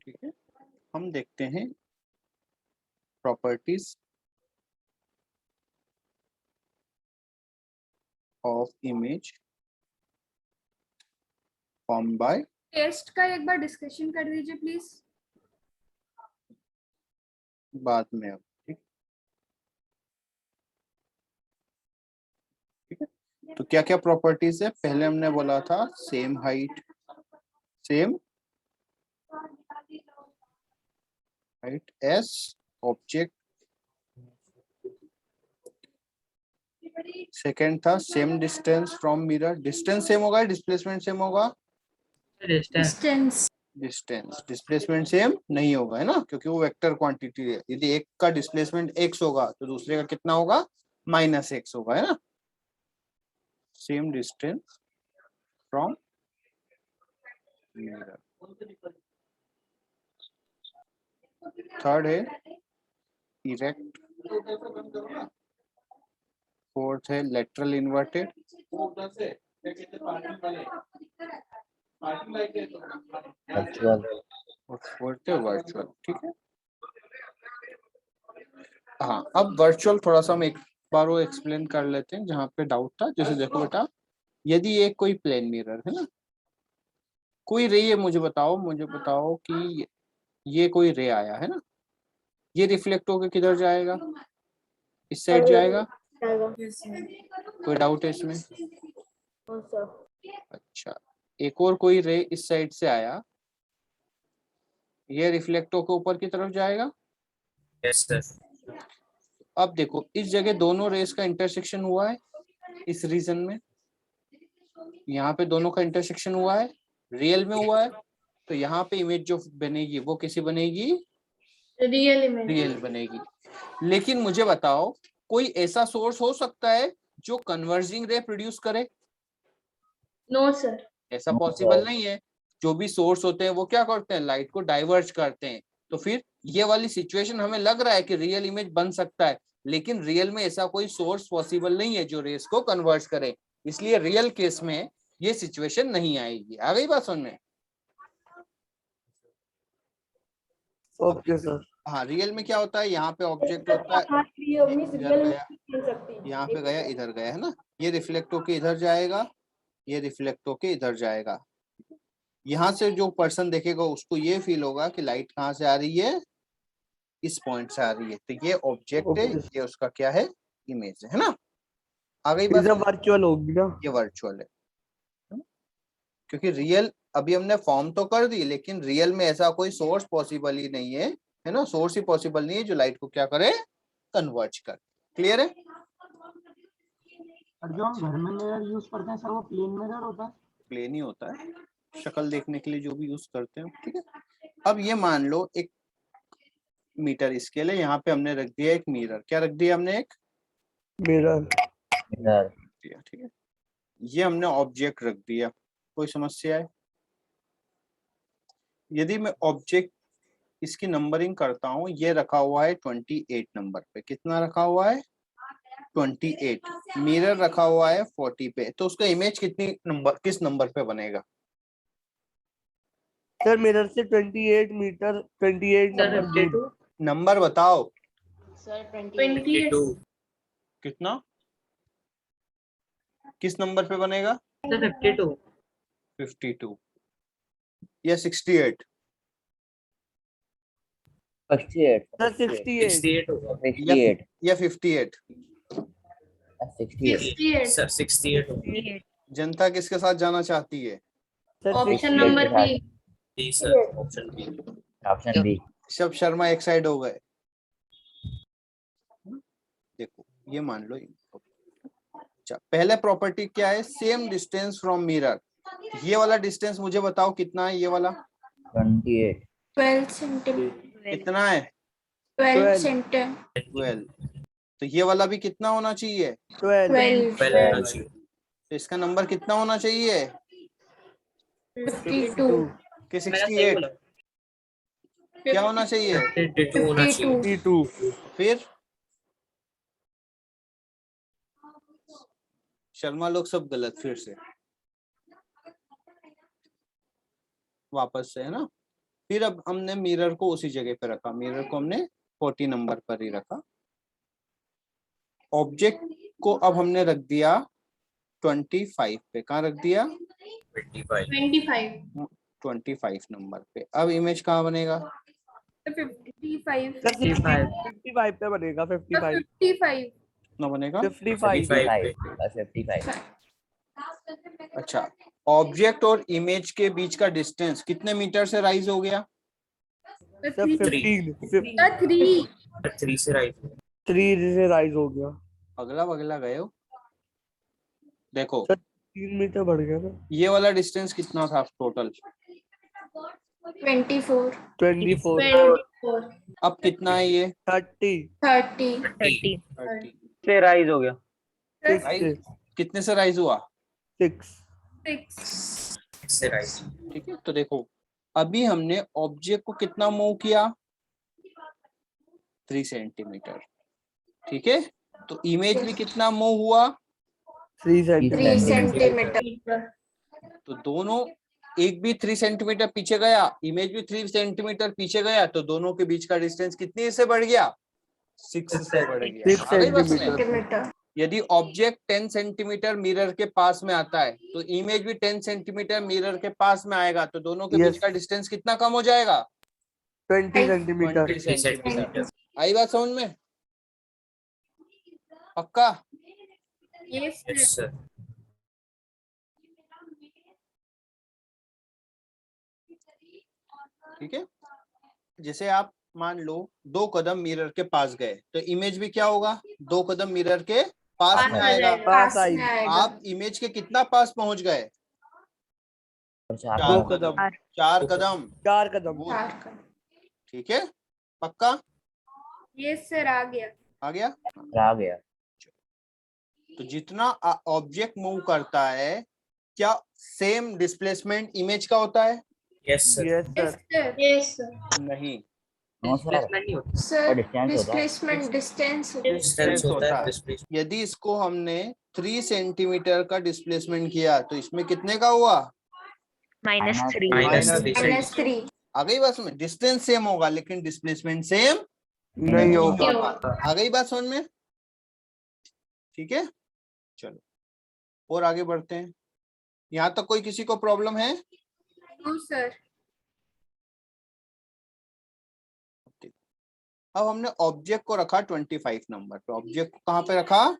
ठीक है, हम देखते हैं properties of image form by. Test का एक बार डिस्कशन कर दीजिए प्लीज। बाद में अब ठीक है। तो क्या क्या प्रॉपर्टीज है, पहले हमने बोला था same height as object, second था same distance from mirror, distance same होगा डिस्प्लेसमेंट सेम होगा, डिस्टेंस डिस्प्लेसमेंट सेम नहीं होगा है ना, क्योंकि वो वेक्टर क्वांटिटी है। यदि एक का डिस्प्लेसमेंट x होगा तो दूसरे का कितना होगा, -x होगा, है ना। Same distance from mirror. Third है इरेक्ट, फोर्थ है लेटरल इन्वर्टेड, और फोर्थ है वर्चुअल। ठीक है, हाँ अब वर्चुअल थोड़ा सा हम एक बार वो एक्सप्लेन कर लेते हैं जहाँ पे डाउट था। जैसे देखो बेटा, यदि ये कोई प्लेन मिरर है ना, कोई रे है, मुझे बताओ कि ये कोई रे आया है ना, ये रिफ्लेक्ट होकर किधर जाएगा, इस साइड जाएगा। कोई डाउट है इसमें? अच्छा, एक और कोई रे इस साइड से आया, ये रिफ्लेक्ट होकर ऊपर की तरफ जाएगा। Yes sir. अब देखो इस जगह दोनों रेस का इंटरसेक्शन हुआ है, इस रीजन में यहाँ पे दोनों का इंटरसेक्शन हुआ है, रियल में हुआ है। तो यहाँ पे इमेज जो बनेगी वो कैसी बनेगी, रियल इमेज, रियल बनेगी। लेकिन मुझे बताओ, कोई ऐसा सोर्स हो सकता है जो कन्वर्जिंग रे प्रोड्यूस करे? नो सर, ऐसा पॉसिबल नहीं है। जो भी सोर्स होते हैं वो क्या करते हैं, लाइट को डाइवर्ज करते हैं। तो फिर ये वाली सिचुएशन हमें लग रहा है कि रियल इमेज बन सकता है, लेकिन रियल में ऐसा कोई सोर्स पॉसिबल नहीं है जो रेस को कन्वर्ज करे। इसलिए रियल केस में ये सिचुएशन नहीं आएगी। आ गई बात समझ में? Okay sir. हाँ, रियल में क्या होता है, यहाँ पे ऑब्जेक्ट होता है, इधर गया, यहाँ पे गया, इधर गया, है ना। ये रिफ्लेक्ट होके इधर जाएगा, ये रिफ्लेक्ट होके इधर जाएगा। यहाँ से जो पर्सन देखेगा उसको ये फील होगा कि लाइट कहाँ से आ रही है, इस पॉइंट से आ रही है। तो ये ऑब्जेक्ट है, ये उसका क्या है, इमेज है ना। आ गई बात? वर्चुअल होगी ना, ये वर्चुअल है, क्योंकि रियल अभी हमने फॉर्म तो कर दी, लेकिन रियल में ऐसा कोई सोर्स पॉसिबल ही नहीं है, है ना। सोर्स ही पॉसिबल नहीं है जो लाइट को क्या करे, कन्वर्ज कर। क्लियर है? और जो हम घर में मिरर यूज करते हैं सर, वो प्लेन मिरर होता है? प्लेन ही होता है, शक्ल देखने के लिए जो भी यूज करते हैं। ठीक है, अब ये मान लो एक मीटर स्केल है, यहाँ पे हमने रख दिया एक मिरर। क्या रख दिया हमने, एक मिरर। दिया। ठीक है, ये हमने ऑब्जेक्ट रख दिया। कोई समस्या है? यदि मैं ऑब्जेक्ट इसकी नंबरिंग करता हूँ, ये रखा हुआ है 28 नंबर पे। कितना रखा हुआ है, 28। मिरर रखा हुआ है 40 पे। तो उसका इमेज किस नंबर पे बनेगा? सर मिरर से 28 मीटर 28 नंबर दूर। नंबर बताओ सर 22 कितना, किस नंबर पे बनेगा? 52 या 68 सर 68 या 58? 68 सर 68 जनता किसके साथ जाना चाहती है? Option number B. B sir, option B. सब शर्मा एक साइड हो गए। देखो ये मान लो, अच्छा पहले प्रॉपर्टी क्या है, सेम डिस्टेंस फ्रॉम मिरर। ये वाला डिस्टेंस मुझे बताओ कितना है, ये वाला 12 सेंटीमीटर। कितना है, 12 सेंटीमीटर। 12। तो ये वाला भी कितना होना चाहिए, 12। तो इसका नंबर कितना होना चाहिए, 52। कि 68? क्या होना चाहिए, 52। फिर शर्मा लोग सब गलत। फिर से वापस से, है ना। फिर अब हमने मिरर को उसी जगह पे रखा, मिरर को हमने 40 नंबर पर ही रखा। ऑब्जेक्ट को अब हमने रख दिया 25 पे। कहाँ रख दिया? 25 नंबर पे। अब इमेज कहाँ बनेगा? 55 55 पे बनेगा। 55 कितना बनेगा? 55 55 अच्छा, ऑब्जेक्ट और इमेज के बीच का डिस्टेंस कितने मीटर से राइज हो गया? सर 15 3 से राइट 3 से राइज हो गया। अगला बगला गए हो। देखो 3 मीटर बढ़ गया ना। ये वाला डिस्टेंस कितना था टोटल? 24 अब कितना है ये? 30 30 से राइज हो गया। 6 राइज कितने से राइज हुआ? 6 से राइट। ठीक है, तो देखो अभी हमने ऑब्जेक्ट को कितना मूव किया? 3 सेंटीमीटर। ठीक है, तो इमेज भी कितना मूव हुआ? 3 3 सेंटीमीटर। सेंटीमीटर। तो दोनों, एक भी 3 सेंटीमीटर पीछे गया, इमेज भी 3 सेंटीमीटर पीछे गया, तो दोनों के बीच का डिस्टेंस कितने से बढ़ गया? 6 से बढ़ गया। 6 आ गई बात में? सेंटीमीटर। यदि ऑब्जेक्ट 10 सेंटीमीटर मिरर के पास में आता है तो इमेज भी 10 सेंटीमीटर मिरर के पास में आएगा, तो दोनों के बीच का डिस्टेंस कितना कम हो जाएगा? 20 सेंटीमीटर। 20 सेंटीमीटर। आई बात समझ में? पक्का? Yes yes sir. ठीक है, जैसे आप मान लो 2 कदम मिरर के पास गए तो इमेज भी क्या होगा? 2 कदम मिरर के पास में आएगा। पास में आएगा। आएगा। आप इमेज के कितना पास पहुंच गए? 4 2 कदम। 4 कदम। 4 कदम। ठीक है, पक्का? यस सर, आ गया। आ गया? आ गया। तो जितना ऑब्जेक्ट मूव करता है, क्या सेम डिस्प्लेसमेंट इमेज का होता है? Yes sir. Yes sir. Yes sir. नहीं, no sir. Sir distance displacement distance distance होता है। डिस्प्लेसमेंट यदि इसको हमने 3 सेंटीमीटर का डिस्प्लेसमेंट किया तो इसमें कितने का हुआ? -3 -3 आ गई बात समझ? डिस्टेंस सेम होगा लेकिन डिस्प्लेसमेंट सेम नहीं होगा। आ गई बात समझ में? ठीक है, चलो और आगे बढ़ते हैं। यहाँ तक कोई किसी को प्रॉब्लम है? सर। अब हमने ऑब्जेक्ट को रखा 25 नंबर पे। ऑब्जेक्ट को कहाँ पे रखा?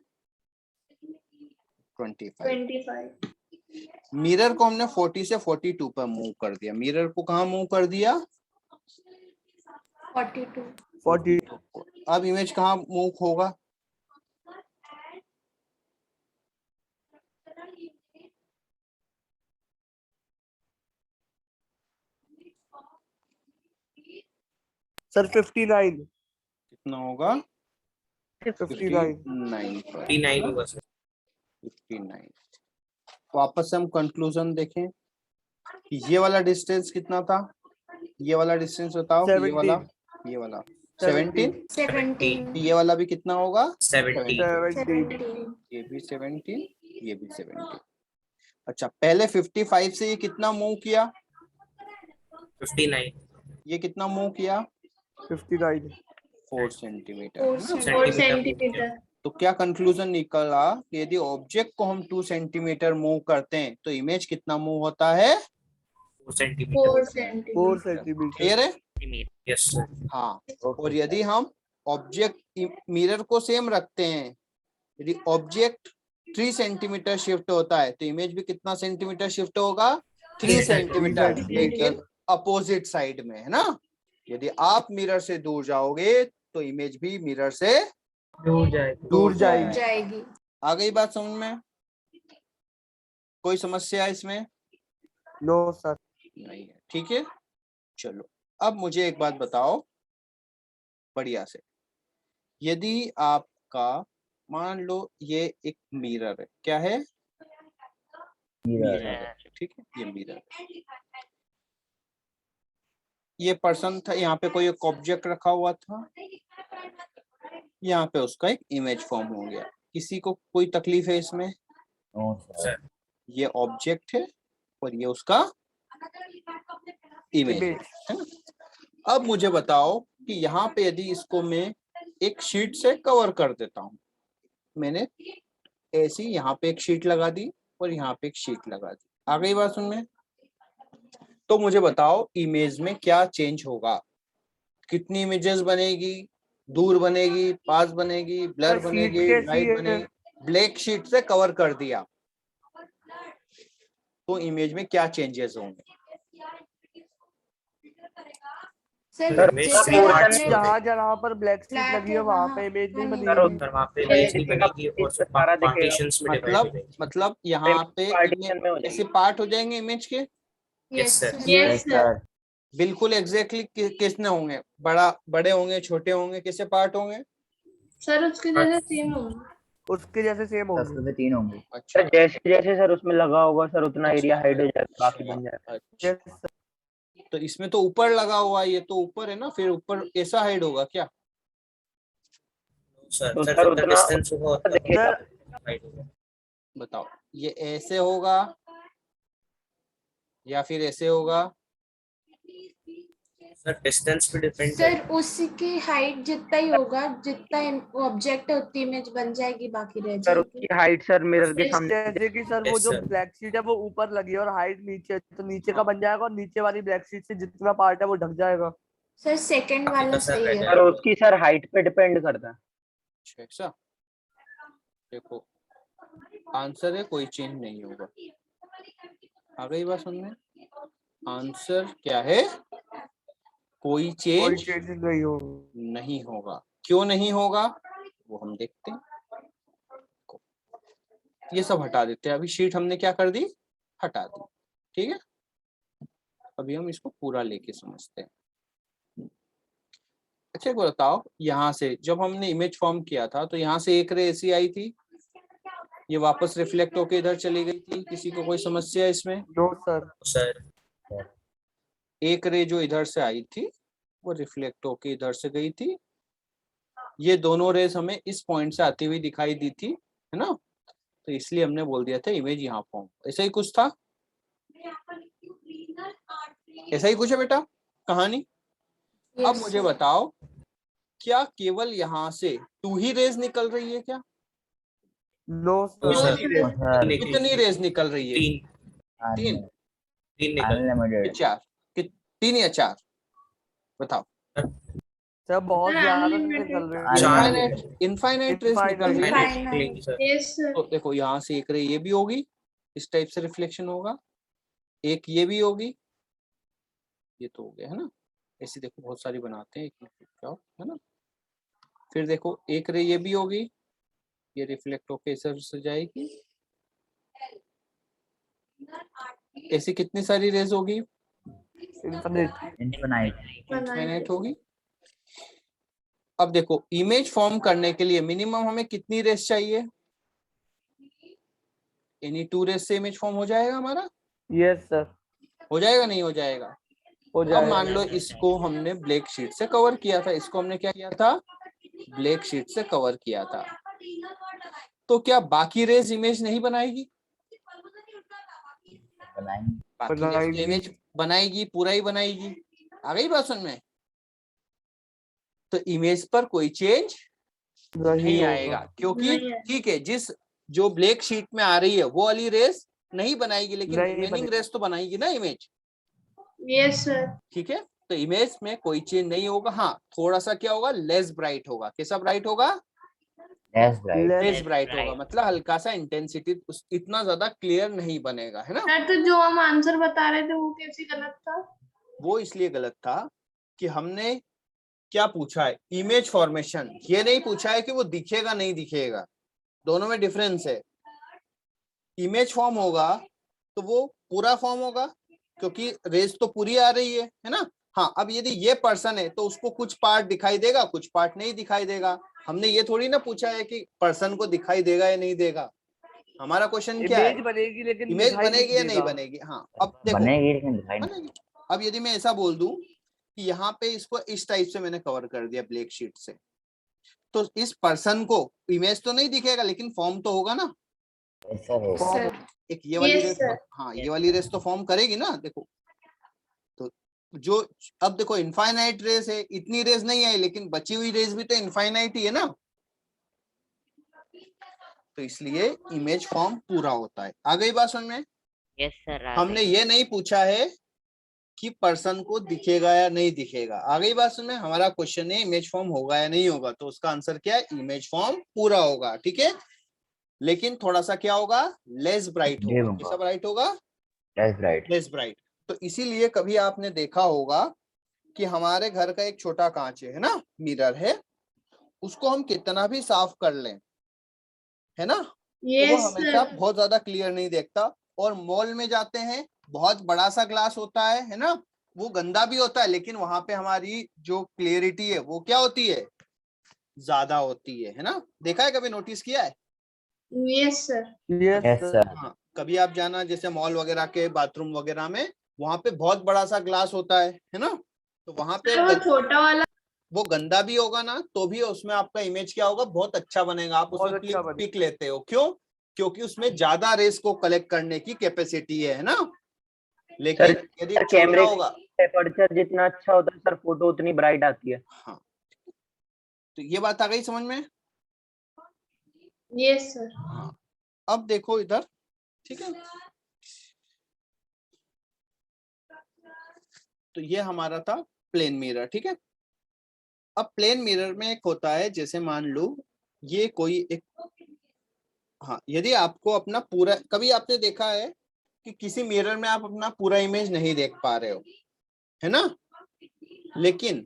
25। मिरर को हमने 40 से 42 पर मूव कर दिया। मिरर को कहाँ मूव कर दिया? 42। अब इमेज कहाँ मूव होगा? सर 59। कितना होगा? 59 पर 59 होगा सर। 59। वापस से हम कंक्लूजन देखें। ये वाला डिस्टेंस कितना था? ये वाला डिस्टेंस बताओ। 17। ये वाला 17। 17। ये वाला भी कितना होगा? 70 ये भी 17, ये भी 17। अच्छा, पहले 55 से ये कितना मूव किया? 59 ये कितना मूव किया? 59 4 सेंटीमीटर। 4 सेंटीमीटर। तो क्या कंक्लूजन निकला कि यदि ऑब्जेक्ट को हम 2 सेंटीमीटर मूव करते हैं तो इमेज कितना मूव होता है? 4 सेंटीमीटर। 4 सेंटीमीटर। क्लियर है? Yes sir. हाँ, और यदि हम ऑब्जेक्ट मिरर को सेम रखते हैं, यदि ऑब्जेक्ट 3 सेंटीमीटर शिफ्ट होता है तो इमेज भी कितना सेंटीमीटर शिफ्ट होगा? 3 सेंटीमीटर, लेकिन अपोजिट साइड में, है ना? यदि आप मिरर से दूर जाओगे तो इमेज भी मिरर से दूर जाएगी। आ गई बात समझ में? कोई समस्या है इसमें? No sir. नहीं है। ठीक है, चलो अब मुझे एक बात बताओ बढ़िया से। यदि आपका मान लो ये एक मिरर है, क्या है? मिरर है। ठीक है, ये मिरर है। ये पर्सन था, यहाँ पे कोई एक ऑब्जेक्ट रखा हुआ था, यहाँ पे उसका एक इमेज फॉर्म हो गया। किसी को कोई तकलीफ है इसमें? सर ये ऑब्जेक्ट है और ये उसका इमेज है ना? अब मुझे बताओ कि यहाँ पे यदि इसको मैं एक शीट से कवर कर देता हूँ, मैंने ऐसी यहाँ पे एक शीट लगा दी और यहाँ पे एक शीट लगा दी, आ गई बात सुन में? तो मुझे बताओ इमेज में क्या चेंज होगा, कितनी इमेजेस बनेगी, दूर बनेगी, पास बनेगी, ब्लर बनेगी, लाइट बनेगी। ब्लैक शीट से कवर कर दिया तो इमेज में क्या चेंजेस होंगे? सर इमेज जैसे में आपने जहाँ जहाँ पर ब्लैक शीट Black लगी है है वहाँ वहाँ पे इमेज नहीं बनेगी। बनेगी। सर वहाँ पे इमेज नहीं बनेगी और सब सारा दिखेगा। पार्टीशंस में डिवाइड हो जाएगी। मतलब यहाँ पे पार्टीशन में हो ऐसे जाएगी। पार्ट हो जाएंगे इमेज के। Yes sir. Yes sir. बिल्कुल एग्जैक्टली किसने होंगे, बड़े होंगे, छोटे होंगे, किससे पार्ट होंगे? सर उसके जैसे सेम होगा। उसके जैसे सेम होंगे। 3 होंगे। अच्छा, सर जैसे जैसे सर उसमें लगा होगा सर उतना एरिया हाइड हो जाएगा, बाकी बन जाएगा। अच्छा। Yes, sir. तो इसमें तो ऊपर लगा हुआ है, ये तो ऊपर है ना, फिर ऊपर ऐसा हाइड होगा क्या? सर तो सर सर जितना उतना डिस्टेंस होगा उतना दिखेगा। डिवाइड होगा। बताओ, ये ऐसे होगा या फिर ऐसे होगा? सर डिस्टेंस पे डिपेंड सर उसकी हाइट जितना ही होगा, जितना ऑब्जेक्ट है उतनी इमेज बन जाएगी, बाकी रह सर जाएगी। उसकी हाइट सर मिरर के सामने जैसे कि सर वो Yes, जो sir. ब्लैक शीट है वो ऊपर लगी है और हाइट नीचे है, तो नीचे का बन जाएगा और नीचे वाली ब्लैक शीट से जितना पार्ट है वो ढक जाएगा। सर सेकंड वाला सर सही है। सर उसकी सर हाइट पे डिपेंड करता है। अच्छा, ऐसा देखो, आंसर है कोई चेंज नहीं होगा। आ गई बात समझ? आंसर क्या है? कोई कोई चेंज चेंज नहीं हो। नहीं होगा। क्यों नहीं होगा वो हम देखते हैं। ये सब हटा देते हैं, अभी शीट हमने क्या कर दी, हटा दी। ठीक है, अभी हम इसको पूरा लेके समझते हैं। अच्छा एक बार बताओ, यहाँ से जब हमने इमेज फॉर्म किया था तो यहाँ से एक रे ऐसी आई थी, ये वापस रिफ्लेक्ट होके इधर चली गई थी, किसी को कोई समस्या है इसमें? No sir. सर एक रे जो इधर से आई थी वो रिफ्लेक्ट होके इधर से गई थी, ये दोनों रेस हमें इस पॉइंट से आती हुई दिखाई दी थी, है ना? तो इसलिए हमने बोल दिया था इमेज यहाँ फॉर्म। ऐसा ही कुछ था, ऐसा ही कुछ है बेटा कहानी। अब मुझे बताओ, क्या केवल यहाँ से 2 ही रेज निकल रही है क्या? No No, sir. sir. कितनी रेज निकल रही है? 3 3 निकल अनलिमिटेड। 4 3 या 4 बताओ। सर बहुत सर, ज्यादा unlimited। निकल रहे हैं। चार इनफाइनाइट रेज निकल रही है। निकलेंगी सर। Yes sir. तो देखो यहाँ से एक रे ये भी होगी, इस टाइप से रिफ्लेक्शन होगा, एक ये भी होगी, ये तो हो गया है ना। ऐसे देखो बहुत सारी बनाते हैं, एक क्या है ना। फिर देखो एक रे ये भी होगी, ये रिफ्लेक्ट होके इधर से जाएगी, ऐसी कितनी सारी रेज होगी? इनफाइनाइट होगी। अब देखो इमेज फॉर्म करने के लिए मिनिमम हमें कितनी रेस चाहिए? एनी 2 रेस से इमेज फॉर्म हो जाएगा हमारा? Yes sir. हो जाएगा नहीं हो जाएगा? हो अब जाएगा। मान लो इसको हमने ब्लैक शीट से कवर किया था, इसको हमने क्या किया था, ब्लैक शीट से कवर किया था, तो क्या बाकी रेस इमेज नहीं बनाएगी? बाकी रेस तो इमेज बनाएगी, पूरा ही बनाएगी। आ गई बात समझ में? तो इमेज पर कोई चेंज नहीं आएगा, क्योंकि ठीक है जिस जो ब्लैक शीट में आ रही है वो वाली रेस नहीं बनाएगी, लेकिन रिमेनिंग रेस तो बनाएगी ना इमेज। Yes sir. ठीक है, तो इमेज में कोई चेंज नहीं होगा। हाँ थोड़ा सा क्या होगा, लेस ब्राइट होगा। कैसा ब्राइट होगा? लेस ब्राइट होगा, मतलब हल्का सा इंटेंसिटी इतना ज्यादा क्लियर नहीं बनेगा, है ना। सर तो जो हम आंसर बता रहे थे वो कैसे गलत था? वो इसलिए गलत था कि हमने क्या पूछा है, इमेज फॉर्मेशन, ये नहीं पूछा है कि वो दिखेगा नहीं दिखेगा, दोनों में डिफरेंस है। इमेज फॉर्म होगा तो वो पूरा फॉर्म होगा, क्योंकि रेस तो पूरी आ रही है ना। हाँ, अब यदि ये पर्सन है तो उसको कुछ पार्ट दिखाई देगा, कुछ पार्ट नहीं दिखाई देगा। हमने ये थोड़ी ना पूछा है कि पर्सन को दिखाई देगा या नहीं देगा। हमारा क्वेश्चन क्या है, इमेज बनेगी लेकिन इमेज दिखाई बनेगी या नहीं देगा। बनेगी। हाँ अब देखो बनेगी। अब यदि मैं ऐसा बोल दूं कि यहाँ पे इसको इस टाइप से मैंने कवर कर दिया ब्लैक शीट से, तो इस पर्सन को इमेज तो नहीं दिखेगा लेकिन फॉर्म तो होगा ना। सर एक ये वाली Yes, रेस, sir. हाँ ये वाली रेस तो फॉर्म करेगी ना। देखो तो जो अब देखो इनफाइनाइट रेस है, इतनी रेस नहीं आई, लेकिन बची हुई रेस भी तो इनफाइनाइट ही है ना, तो इसलिए इमेज फॉर्म पूरा होता है। आ गई बात समझ में? Yes sir. हमने ये नहीं पूछा है कि पर्सन को दिखेगा या नहीं दिखेगा। आ गई बात समझ में? हमारा क्वेश्चन है इमेज फॉर्म होगा या नहीं होगा, तो उसका आंसर क्या है? इमेज फॉर्म पूरा होगा। ठीक है, लेकिन थोड़ा सा क्या होगा? लेस ब्राइट होगा। कैसा ब्राइट होगा? Less bright. Less bright. तो इसीलिए कभी आपने देखा होगा कि हमारे घर का एक छोटा कांच है ना, मिरर है, उसको हम कितना भी साफ कर लें, है ना, तो वो हमेशा बहुत ज्यादा क्लियर नहीं देखता। और मॉल में जाते हैं, बहुत बड़ा सा ग्लास होता है ना, वो गंदा भी होता है, लेकिन वहां पे हमारी जो क्लियरिटी है वो क्या होती है? ज्यादा होती है ना। देखा है, कभी नोटिस किया है? Yes sir. Yes sir. हाँ, कभी आप जाना जैसे मॉल वगैरह के बाथरूम वगैरह में, वहां पे बहुत बड़ा सा ग्लास होता है ना, तो वहां पे वो छोटा वाला वो गंदा भी होगा ना, तो भी उसमें आपका इमेज क्या होगा? बहुत अच्छा बनेगा। आप उसमें अच्छा पिक लेते हो, क्यों? क्योंकि उसमें ज्यादा रेस को कलेक्ट करने की कैपेसिटी है ना। लेकिन यदि कैमरे होगा, अपर्चर जितना अच्छा होता है सर, फोटो उतनी ब्राइट आती है। हाँ, तो ये बात आ गई समझ में? Yes sir. हाँ, अब देखो इधर, ठीक है, तो ये हमारा था प्लेन मिरर। ठीक है, अब प्लेन मिरर में एक होता है, जैसे मान लो ये कोई एक, हाँ, यदि आपको अपना पूरा, कभी आपने देखा है कि किसी मिरर में आप अपना पूरा इमेज नहीं देख पा रहे हो, है ना, लेकिन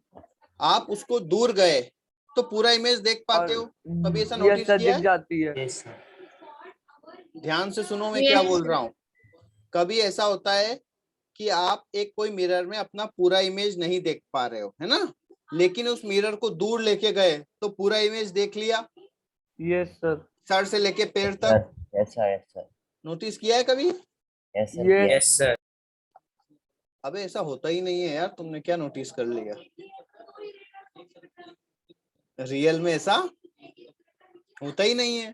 आप उसको दूर गए तो पूरा इमेज देख पाते हो। कभी ऐसा नोटिस किया है? जाती है। Yes sir. ध्यान से सुनो मैं क्या बोल रहा हूँ। कभी ऐसा होता है कि आप एक कोई मिरर में अपना पूरा इमेज नहीं देख पा रहे हो, है ना, लेकिन उस मिरर को दूर लेके गए तो पूरा इमेज देख लिया। Yes sir. सर से लेके पैर तक। ऐसा है सर। नोटिस किया है कभी? Yes sir. अबे ऐसा होता ही नहीं है यार, तुमने क्या नोटिस कर लिया? रियल में ऐसा होता ही नहीं है।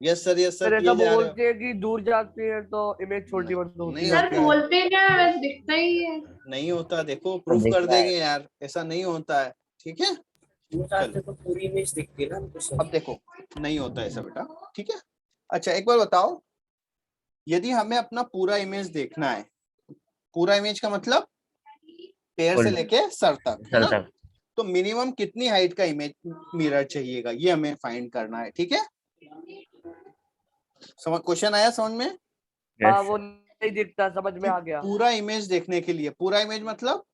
Yes sir, yes sir sir ऐसा किए जा रहे हो। बोलते हैं कि दूर जाती है तो इमेज छोटी बंद होती नहीं है। होता है। बोलते क्या है, बस दिखता ही है। नहीं होता, देखो प्रूफ कर देंगे यार, ऐसा नहीं होता है। ठीक है, चलो तो पूरी इमेज दिखती है ना हमको सर। अब देखो नहीं होता ऐसा बेटा। ठीक है, अच्छा एक बार बताओ, यदि हमें अपना पूरा इमेज देखना है, पूरा इमेज का मतलब पैर से लेके सर तक, है ना, तो मिनिमम कितनी हाइट का इमेज मिरर चाहिएगा, ये हमें फाइंड करना है। ठीक है, समझ, क्वेश्चन आया समझ में? हाँ, वो नहीं दिखता, समझ में आ गया। पूरा इमेज देखने के लिए, पूरा इमेज मतलब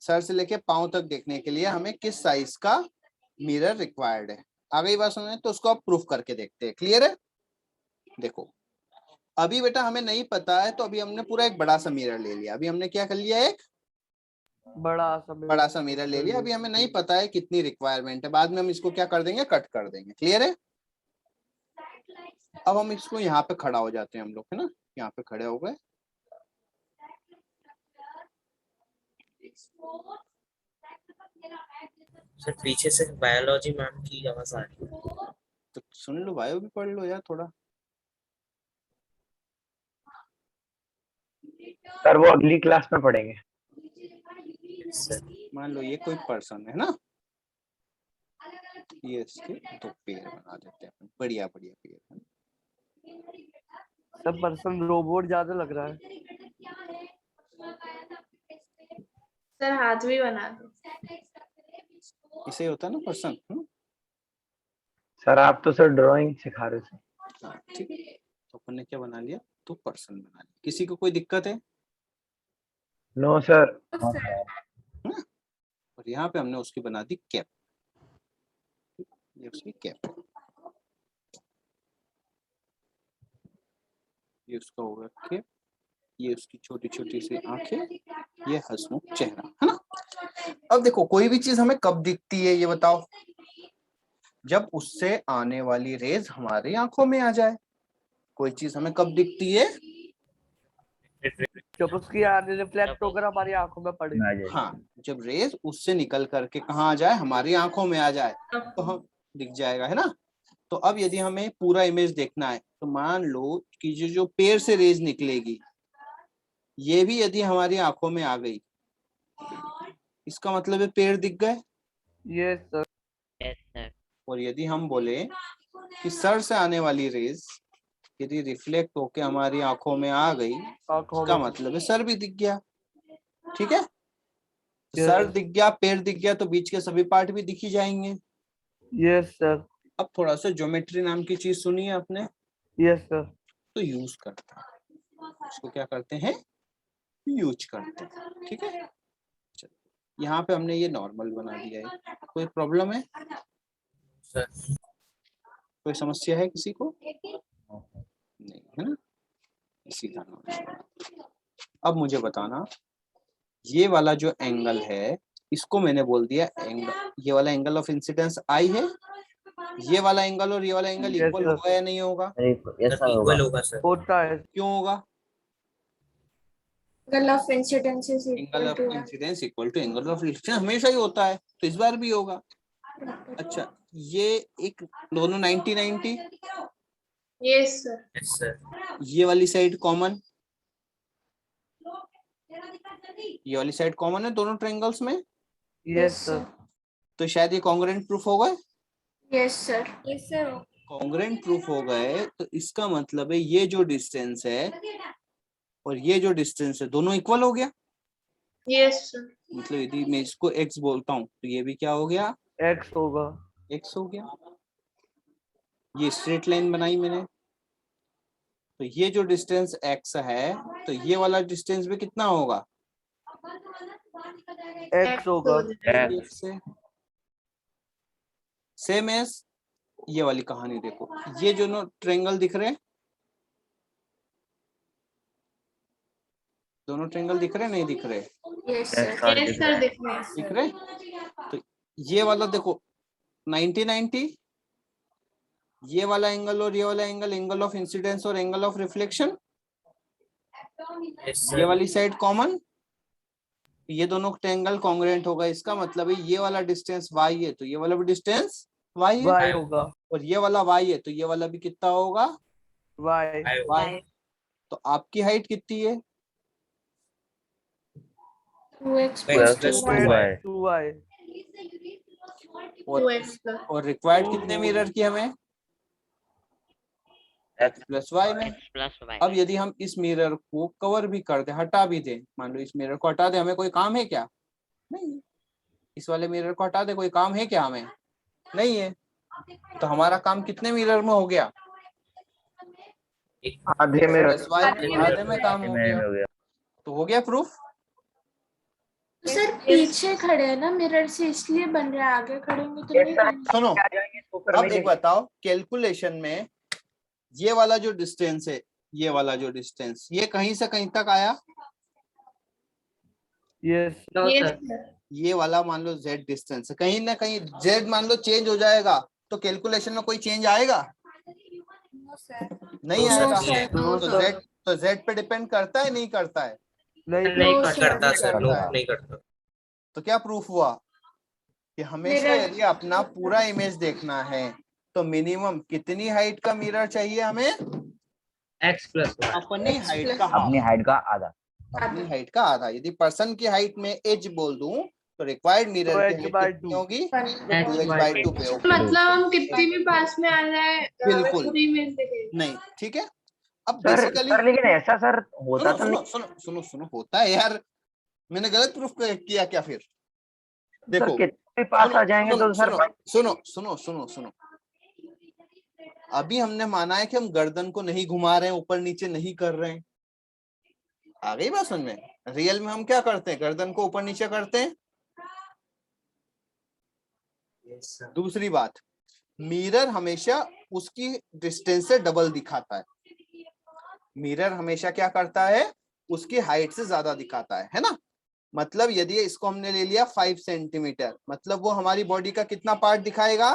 सर से लेके पांव तक देखने के लिए हमें किस साइज का मिरर रिक्वायर्ड है। आ गई बात समझ में? तो उसको आप प्रूफ करके देखते हैं। क्लियर है? देखो अभी बेटा हमें नहीं पता है, तो अभी हमने पूरा एक बड़ा सा मिरर ले लिया। अभी हमने क्या कर लिया? एक बड़ा सा मिरर ले लिया। अभी हमें नहीं पता है कितनी रिक्वायरमेंट है, बाद में हम इसको क्या कर देंगे? कट कर देंगे। क्लियर है? अब हम इसको यहाँ पे खड़ा हो जाते हैं हम लोग, है ना, यहाँ पे खड़े हो गए। सर पीछे से बायोलॉजी मैम की आवाज आ रही है, तो सुन लो, बायो भी पढ़ लो यार थोड़ा। सर वो अगली क्लास में पढ़ेंगे। मान लो ये कोई पर्सन है ना, ये इसके दो पैर बना देते हैं, बढ़िया बढ़िया पैर। सब पर्सन रोबोट ज्यादा लग रहा है। सर हाथ भी बना दो। इसे होता है ना पर्सन। सर आप तो सर ड्राइंग सिखा रहे थे। ठीक है, तो अपन ने क्या बना लिया? तो पर्सन बना लिया। किसी को कोई दिक्कत है? No sir. और यहाँ पे हमने उसकी बना दी कैप। ये उसकी कैप, ये उसका होगा कैप, ये उसकी छोटी छोटी सी आंखें, ये हंसमुख चेहरा, है ना। अब देखो कोई भी चीज हमें कब दिखती है ये बताओ? जब उससे आने वाली रेज हमारी आंखों में आ जाए। कोई चीज हमें कब दिखती है? जब उसकी रिफ्लेक्ट होकर हमारी आंखों में पड़े। हाँ, जब रेज उससे निकल करके कहाँ आ जाए? हमारी आंखों में आ जाए, तो हम दिख जाएगा, है ना। तो अब यदि हमें पूरा इमेज देखना है, तो मान लो कि जो पैर से रेज निकलेगी, ये भी यदि हमारी आंखों में आ गई, इसका मतलब है पेड़ दिख गए। Yes sir. Yes sir. और यदि हम बोले कि सर से आने वाली रेज यदि रिफ्लेक्ट होके हमारी आंखों में आ गई, आंखों इसका में। मतलब है सर भी दिख गया। ठीक है, Yes. सर दिख गया, पेड़ दिख गया, तो बीच के सभी पार्ट भी दिख ही जाएंगे। Yes sir. अब थोड़ा सा ज्योमेट्री नाम की चीज सुनी है आपने, यस सर। तो यूज करते हैं इसको। क्या करते हैं? यूज करते हैं। ठीक है, चलो यहाँ पे हमने ये नॉर्मल बना दिया है। कोई प्रॉब्लम है? सर कोई समस्या है किसी को? नहीं है ना, सीधा नॉर्मल। अब मुझे बताना, ये वाला जो एंगल है इसको मैंने बोल दिया एंगल, ये वाला एंगल ऑफ इंसिडेंस आई है। ये वाला एंगल और ये वाला एंगल Yes, इक्वल sir. होगा या नहीं होगा? ऐसा होगा। इक्वल होगा सर। होता है। क्यों होगा? Angle of incidence is angle equal of to incidence equal to angle of reflection, हमेशा ही होता है, तो इस बार भी होगा। अच्छा, ये एक दोनों 90-90, यस सर। Yes sir. ये वाली साइड कॉमन, ये वाली साइड कॉमन है दोनों ट्रायंगल्स में, यस सर। तो शायद ये कॉन्ग्रुएंट प्रूफ हो गए। Yes sir. Yes sir. Congruent proof हो गए, तो इसका मतलब है ये जो डिस्टेंस है और ये जो डिस्टेंस है दोनों इक्वल हो गया। Yes sir. मतलब यदि मैं इसको x बोलता हूँ तो ये भी क्या हो गया? एक्स होगा। x हो गया। ये स्ट्रेट लाइन बनाई मैंने, तो ये जो डिस्टेंस x है तो ये वाला डिस्टेंस भी कितना होगा? एक्स होगा। x से। सेम एज ये वाली कहानी देखो, ये जो नो ट्रायंगल दिख रहे हैं, दोनों ट्रायंगल दिख रहे हैं नहीं दिख रहे? Yes sir. यस सर दिख रहे? तो ये वाला देखो 90-90, ये वाला एंगल और ये वाला एंगल, एंगल ऑफ इंसिडेंस और एंगल ऑफ रिफ्लेक्शन, यस ये सर। वाली साइड कॉमन, ये दोनों ट्रायंगल कॉन्ग्रुएंट होगा। इसका मतलब है ये वाला डिस्टेंस y है तो ये वाला भी डिस्टेंस y है, वाई होगा। और ये वाला y है तो ये वाला भी कितना होगा? वाई। y। तो आपकी हाइट कितनी है? 2x X plus plus 2y. 2y। और 2x plus. और रिक्वायर्ड कितने मिरर की हमें? X प्लस y में। Plus Y. अब यदि हम इस मिरर को कवर भी कर दे, हटा भी दे, मान लो इस मिरर को हटा दे, हमें कोई काम है क्या? नहीं। इस वाले मिरर को हटा दे, कोई काम है क्या हमें? नहीं है। तो हमारा काम कितने मिरर में हो गया? आधे में प्लस y आधे में काम हो गया। हो गया। तो हो गया प्रूफ। सर पीछे खड़े हैं ना मिरर से, इसलिए बन रहा है, आगे खड़े होंगे तो नहीं बनेगा। सुनो, अब एक बताओ, कैलकुलेशन में ये वाला जो डिस्टेंस है, ये वाला जो डिस्टेंस, ये कहीं से कहीं तक आया? यस। ये वाला मान लो z डिस्टेंस है, कहीं ना कहीं z मान लो चेंज हो जाएगा तो कैलकुलेशन में कोई चेंज आएगा? नहीं आएगा। तो z पे डिपेंड करता है नहीं करता है? नहीं करता सर, नहीं करता। तो क्या प्रूफ हुआ कि हमेशा यदि अपना पूरा इमेज देखना है तो मिनिमम कितनी हाइट का मिरर चाहिए हमें? x प्लस अपनी हाइट का अपनी हाफ, हाइट का आधा। अपनी हाइट का आधा। यदि पर्सन की हाइट में एज बोल दूं तो रिक्वायर्ड मिरर की हाइट कितनी होगी? 2h/2 पे होगी। मतलब हम कितनी भी पास में आ जाए बिल्कुल पूरी इमेज दिखेगी। नहीं। ठीक है, अब सर बेसिकली सर लेकिन ऐसा सर होता तो सुनो नहीं। सुनो सुनो सुनो होता है यार, मैंने गलत प्रूफ किया क्या फिर? सर देखो कितने भी पास आ जाएंगे तो सर सुनो सुनो सुनो सुनो, अभी हमने माना है कि हम गर्दन को नहीं घुमा रहे हैं, ऊपर नीचे नहीं कर रहे हैं। आ गई बात समझ में? रियल में हम क्या करते हैं? गर्दन को ऊपर नीचे करते हैं। दूसरी बात, मिरर हमेशा उसकी डिस्टेंस से डबल दिखाता है। मिरर हमेशा क्या करता है? उसकी हाइट से ज्यादा दिखाता है ना? मतलब यदि इसको हमने ले लिया 5 सेंटीमीटर, मतलब वो हमारी बॉडी का कितना पार्ट दिखाएगा?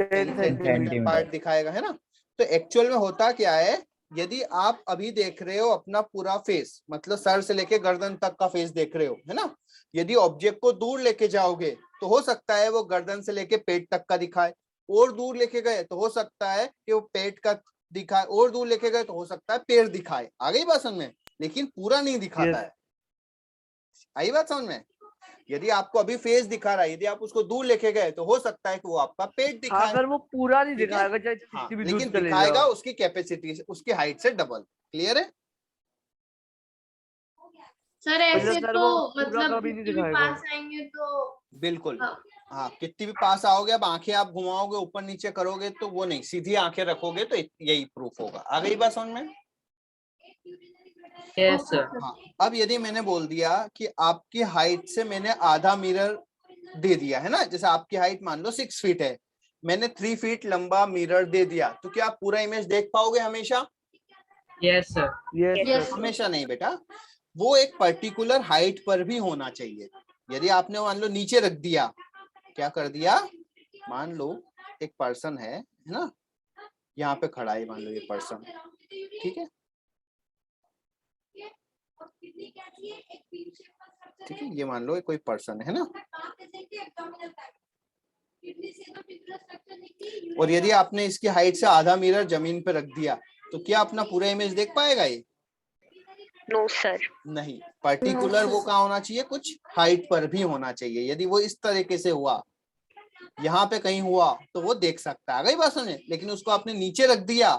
10 सेंटीमीटर पार्ट दिखाएगा, है ना? तो एक्चुअल में होता क्या है, यदि आप अभी देख रहे हो अपना पूरा फेस, मतलब सर से लेके गर्दन तक का फेस देख रहे हो, है ना? यदि ऑब्जेक्ट को दूर लेके जाओगे तो हो सकता है वो गर्दन से लेके पेट तक का दिखाए, और दूर लेके गए तो हो सकता है कि वो पेट का दिखाए और दूर लेके गए तो हो सकता है पेड़ दिखाए, आ गई बात समझ में, लेकिन पूरा नहीं दिखाता है। आई बात समझ में? यदि आपको अभी फेस दिखा रहा है, यदि आप उसको दूर लेके गए तो हो सकता है कि वो आपका पेट दिखाए। अगर वो पूरा नहीं ठीक है? दिखाएगा चाहे हाँ, कितनी भी लेकिन दूर चले दिखाएगा जाओ। उसकी कैपेसिटी से, उसकी हाइट से डबल। क्लियर है सर? ऐसे सर तो वो पूरा मतलब कभी नहीं जितने भी दिखाएगा। पास आएंगे तो बिल्कुल। हाँ। हाँ, कितनी भी पास आओगे, अब आंखें आप घुमाओगे ऊपर नीचे करोगे तो वो नहीं, सीधी आंखें रखोगे तो यही प्रूफ होगा। आ गई बात समझ में? Yes sir. हाँ, अब यदि मैंने बोल दिया कि आपकी हाइट से मैंने आधा मिरर दे दिया है ना, जैसे आपकी हाइट मान लो 6 फीट है, मैंने 3 फीट लंबा मिरर दे दिया, तो क्या आप पूरा इमेज देख पाओगे हमेशा? Yes sir. यस हमेशा नहीं बेटा, वो एक पर्टिकुलर हाइट पर भी होना चाहिए। यदि आपने मान लो नीचे रख दिया, क्या कर दिया, मान लो एक पर्सन है ना, यहाँ पे खड़ा है, मान लो ये पर्सन, ठीक है, ठीक है, ये मान लो कोई पर्सन है ना, और यदि आपने इसकी हाइट से आधा मिरर जमीन पे रख दिया तो क्या अपना पूरा इमेज देख पाएगा ये? No sir. नहीं, पर्टिकुलर वो कहाँ होना चाहिए, कुछ हाइट पर भी होना चाहिए। यदि वो इस तरीके से हुआ, यहाँ पे कहीं हुआ तो वो देख सकता है। आ गई बात समझ? लेकिन उसको आपने नीचे रख दिया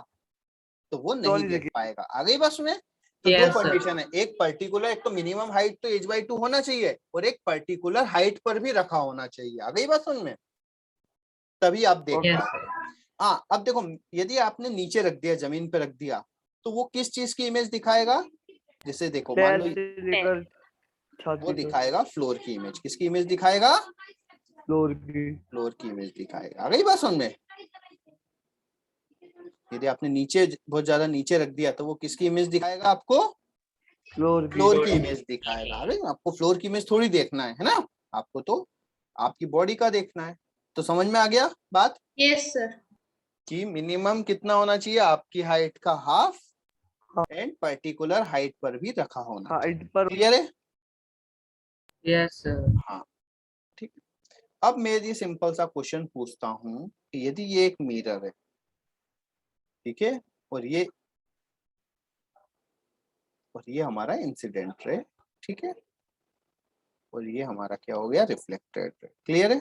तो वो नहीं देख पाएगा। आ गई बात समझ? तो दो कंडीशन है, एक पर्टिकुलर, एक तो मिनिमम हाइट तो h/2 होना चाहिए, और एक पर्टिकुलर हाइट पर भी रखा होना चाहिए। आ गई बात समझ में? तभी आप देख पाओगे। हाँ, अब देखो, यदि आपने नीचे रख दिया, जमीन पे रख दिया, तो वो किस चीज की इमेज दिखाएगा? जैसे देखो, मान लो वो दिखाएगा फ्लोर की इमेज। किसकी इमेज दिखाएगा? फ्लोर की इमेज दिखाएगा। आ गई बात समझ में? यदि आपने नीचे बहुत ज्यादा नीचे रख दिया तो वो किसकी इमेज दिखाएगा आपको? फ्लोर की इमेज दिखाएगा। अरे आपको फ्लोर की इमेज थोड़ी देखना है ना, आपको तो आपकी बॉडी का देखना है। तो समझ में आ गया बात? Yes sir. कि मिनिमम कितना होना चाहिए, आपकी हाइट का हाफ, एंड पर्टिकुलर हाइट पर भी रखा होना चाहिए। क्लियर है? Yes sir. हाँ, ठीक। अब मैं ये सिंपल सा क्वेश्चन पूछता हूँ कि यदि ये एक मिरर है, ठीक है, और ये हमारा इंसिडेंट रे, ठीक है, और ये हमारा क्या हो गया, रिफ्लेक्टेड रे। क्लियर है?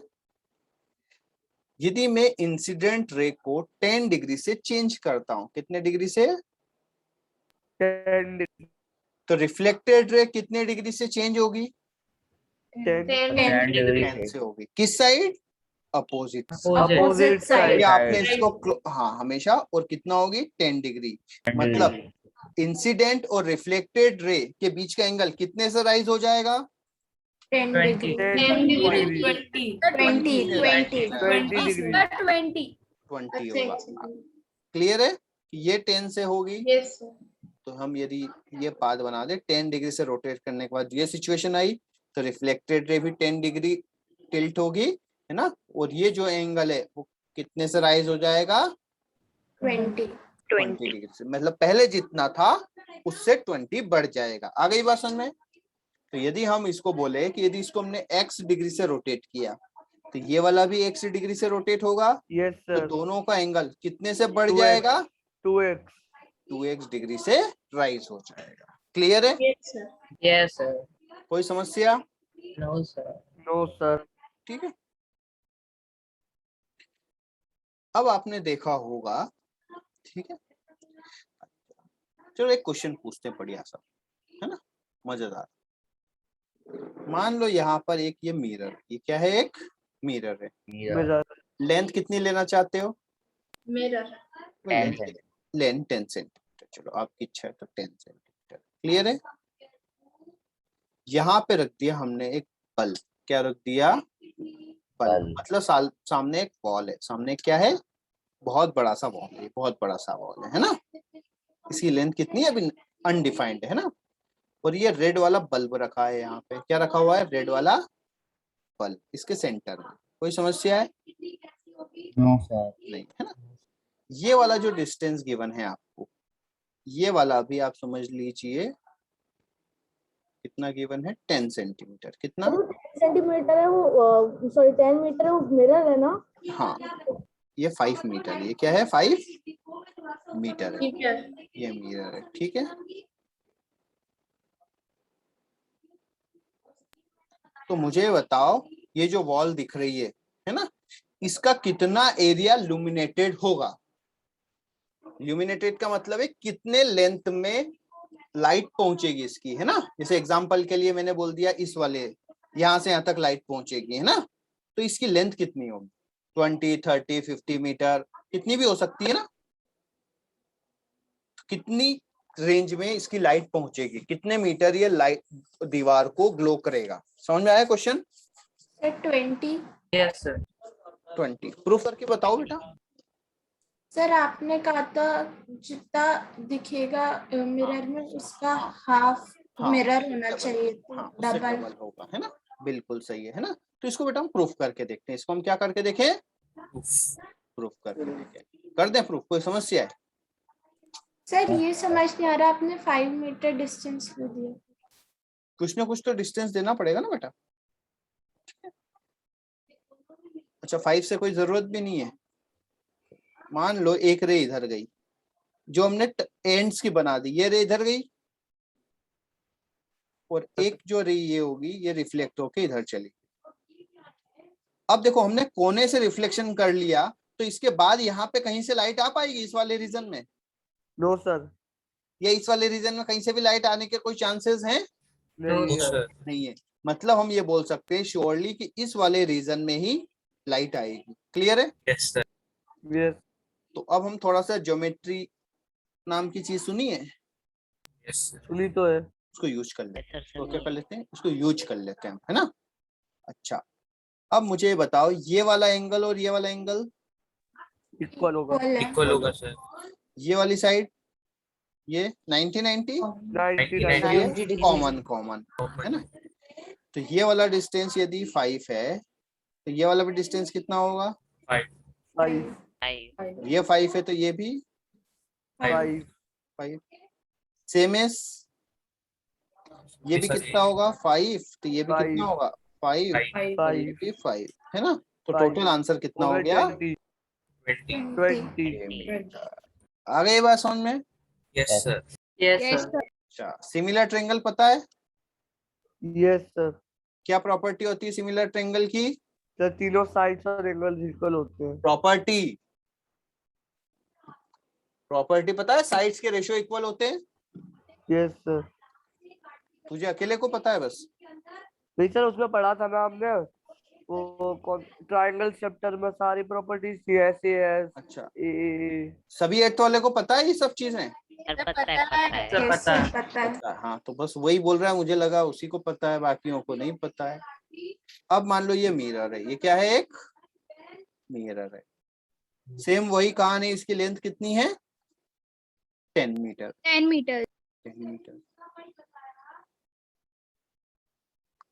यदि मैं इंसिडेंट रे को 10 डिग्री से चेंज करता हूं, कितने डिग्री से? 10 तो रिफ्लेक्टेड रे कितने डिग्री से चेंज होगी? 10 से होगी। किस साइड? Opposite side. या आपने इसको हाँ हमेशा, और कितना होगी? 10 डिग्री। मतलब इंसिडेंट और रिफ्लेक्टेड रे के बीच का एंगल कितने से राइज हो जाएगा? 10 डिग्री। 20 होगा। क्लियर है? ये 10 से होगी। Yes sir. तो हम यदि ये पाथ बना दे, 10 डिग्री से रोटेट करने के बाद ये सिचुएशन आई, तो रिफ्लेक्टेड रे भी 10 डिग्री टिल्ट होगी, है ना, और ये जो एंगल है वो कितने से राइज हो जाएगा? 20 डिग्री से। मतलब पहले जितना था उससे 20 बढ़ जाएगा। आ गई बात समझ में? तो यदि हम इसको बोले कि यदि इसको हमने x डिग्री से रोटेट किया तो ये वाला भी x डिग्री से रोटेट होगा। यस तो सर। दोनों का एंगल कितने से बढ़ जाएगा? 2x डिग्री से राइज हो जाएगा। क्लियर है? Yes sir. कोई समस्या? No sir. No sir. ठीक है। अब आपने देखा होगा, ठीक है, चलो एक क्वेश्चन पूछते हैं बढ़िया सा, है ना, मजेदार। मान लो यहाँ पर एक ये मिरर, ये क्या है? एक मिरर है। लेंथ कितनी लेना चाहते हो? Mirror length 10 centimetre. चलो आपकी इच्छा है तो 10 सेंटीमीटर। क्लियर है? यहाँ पे रख दिया हमने एक बल्ब। क्या रख दिया? बल्ब। मतलब सामने एक वॉल है। सामने क्या है? बहुत बड़ा सा वॉल है, बहुत बड़ा सा वॉल है ना। इसकी लेंथ कितनी है अभी अनडिफाइंड है ना। और ये रेड वाला बल्ब रखा है। यहाँ पे क्या रखा हुआ है? रेड वाला बल्ब इसके सेंटर में। कोई समस्या है? No sir. नहीं, है ना। ये वाला जो डिस्टेंस गिवन है आपको, ये वाला भी आप समझ लीजिए कितना गिवन है? 10 सेंटीमीटर। कितना? 10 सेंटीमीटर है वो, सॉरी 10 मीटर है वो मिरर है ना। हाँ, ये 5 मीटर, ये क्या है 5 मीटर है, ठीक है। ये मिरर है, ठीक है। तो मुझे बताओ ये जो वॉल दिख रही है ना, इसका कितना एरिया लुमिनेटेड होगा। लुमिनेटेड का मतलब है कितने लेंथ में लाइट पहुंचेगी इसकी, है ना। जैसे एग्जांपल के लिए मैंने बोल दिया इस वाले यहां से यहां तक लाइट पहुंचेगी, है ना। तो इसकी लेंथ कितनी होगी, 20, 30, 50 मीटर, कितनी भी हो सकती है ना। कितनी रेंज में इसकी लाइट पहुंचेगी, कितने मीटर ये लाइट दीवार को ग्लो करेगा। समझ में आया क्वेश्चन। 20। Yes sir. 20 प्रूफ करके बताओ बेटा। सर आपने कहा था जितना दिखेगा मिरर में उसका हाफ हाँ, मिरर होना चाहिए, तो हाँ, उससे डबल। डबल होगा, है ना। बिल्कुल सही है ना। तो इसको बेटा हम प्रूफ करके देखते हैं। इसको हम क्या करके देखें, प्रूफ करके देखें। कर दें प्रूफ, कोई समस्या है। सर ये समझ नहीं आ रहा, आपने 5 मीटर डिस्टेंस क्यों दिया? कुछ ना कुछ तो डिस्टेंस देना पड़ेगा ना बेटा। अच्छा 5 से कोई जरूरत भी नहीं है। मान लो एक रे इधर गई, जो हमने एंड्स की बना दी, ये रे इधर गई, और एक जो रे ये होगी ये रिफ्लेक्ट होके इधर चली। अब देखो हमने कोने से रिफ्लेक्शन कर लिया, तो इसके बाद यहाँ पे कहीं से लाइट आ पाएगी इस वाले रीजन में? No sir. या इस वाले रीजन में कहीं से भी लाइट आने के कोई चांसेस हैं? नहीं सर। नहीं है। मतलब हम ये बोल सकते हैं श्योरली कि इस वाले रीजन में ही लाइट आएगी। क्लियर है? Yes sir. यस। तो अब हम थोड़ा सा ज्योमेट्री नाम की चीज सुनी है, यस सर। सुनी तो है। उसको यूज कर लेते हैं। Yes, sir, तो क्या कर लेते हैं, उसको यूज कर लेते हैं, है ना। अच्छा अब मुझे बताओ ये वाला एंगल और ये वाला एंगल इक्वल होगा। इक्वल होगा सर। ये वाली साइड ये 90-90 90 कॉमन कॉमन, है ना। तो ये वाला डिस्टेंस यदि 5 है तो ये वाला भी डिस्टेंस कितना होगा, 5 5 ये 5 है तो ये भी 5 5। सेम एस ये भी कितना होगा 5, तो ये भी कितना 5 होगा 5, और ये 5 भी 5, है ना। तो 5 टोटल आंसर कितना हो गया 20 आ गई बात समझ में। Yes sir. अच्छा सिमिलर ट्रायंगल पता है यस सर। क्या प्रॉपर्टी होती है सिमिलर ट्रायंगल की? सर तीनों साइड्स और एंगल इक्वल होते हैं। प्रॉपर्टी पता है, साइड्स के रेशियो इक्वल होते हैं। Yes sir. तुझे अकेले को पता है बस? नहीं सर उसमें पढ़ा था ना हमने, वो ट्रायंगल चैप्टर में सारी प्रॉपर्टीज थी, ऐसे एस अच्छा ए। सभी 8th वाले को पता है ये सब चीजें? सर पता है कैसे पता है? पता है, हाँ। तो बस वही बोल रहा है, मुझे लगा उसी को पता है, बाकियों को नहीं पता है। अब मान लो ये मिरर है, ये क्या है, एक मिरर है। सेम वही कहानी, इसकी लेंथ कितनी है 10 मीटर। 10 मीटर। 10 मीटर।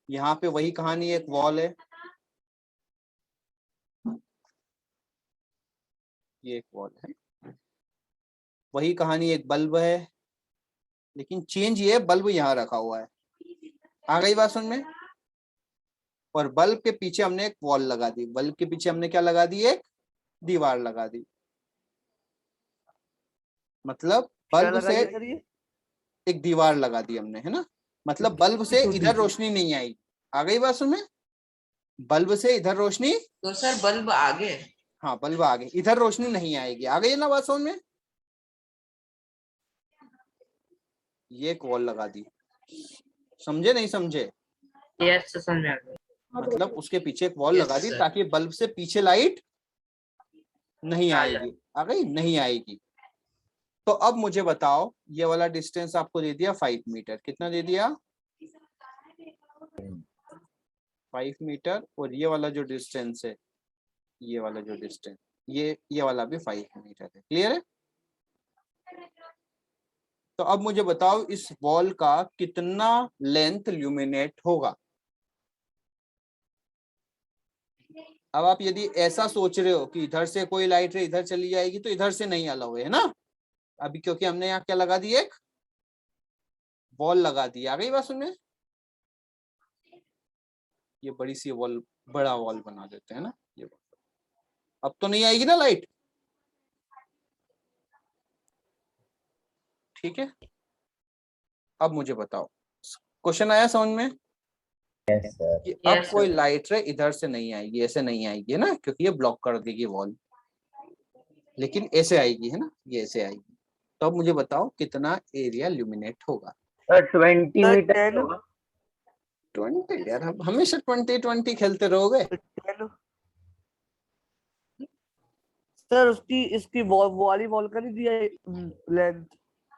यहाँ पे वही कहानी, एक वॉल है, ये एक वॉल है। वही कहानी, एक बल्ब है, लेकिन चेंज ये है बल्ब यहाँ रखा हुआ है। आ गई बात समझ में। और बल्ब के पीछे हमने एक वॉल लगा दी, बल्ब के पीछे हमने क्या लगा दी, एक दीवार लगा दी। मतलब बल्ब से एक दीवार लगा दी हमने, है ना। मतलब बल्ब से इधर रोशनी नहीं आएगी। आ गई बात समझ में। बल्ब से इधर रोशनी, तो सर बल्ब आगे, हाँ बल्ब आगे, इधर रोशनी नहीं आएगी। आ गई ना बात समझ में। ये एक वॉल लगा दी, समझे नहीं समझे? यस समझ में आ गया। मतलब उसके पीछे एक वॉल Yes, लगा दी sir. ताकि बल्ब से पीछे लाइट नहीं आ आएगी। आ गई, नहीं आएगी। तो अब मुझे बताओ ये वाला डिस्टेंस आपको दे दिया 5 मीटर, कितना दे दिया 5 मीटर, और ये वाला जो डिस्टेंस है, ये वाला जो डिस्टेंस, ये वाला भी 5 मीटर है। क्लियर है? तो अब मुझे बताओ इस वॉल का कितना लेंथ ल्यूमिनेट होगा। अब आप यदि ऐसा सोच रहे हो कि इधर से कोई लाइट रे इधर चली जाएगी, तो इधर से नहीं अलाउ है ना अभी, क्योंकि हमने यहाँ क्या लगा दी, एक वॉल लगा दी। आ गई बात सुनने। ये बड़ी सी वॉल, बड़ा वॉल बना देते हैं ना, ये अब तो नहीं आएगी ना लाइट, ठीक है। अब मुझे बताओ, क्वेश्चन आया समझ में? कि अब Yes, कोई sir. लाइट रे इधर से नहीं आएगी, ऐसे नहीं आएगी है ना, क्योंकि ये ब्लॉक कर देगी वॉल, लेकिन ऐसे आएगी है ना, ये ऐसे आएगी। तो अब मुझे बताओ कितना एरिया ल्यूमिनेट होगा? 20 सर मीटर 10 होगा। 20 यार, हम हमेशा 20 खेलते रहोगे। 10 सर उसकी इसकी वाली वॉल का नहीं दिया लेंथ।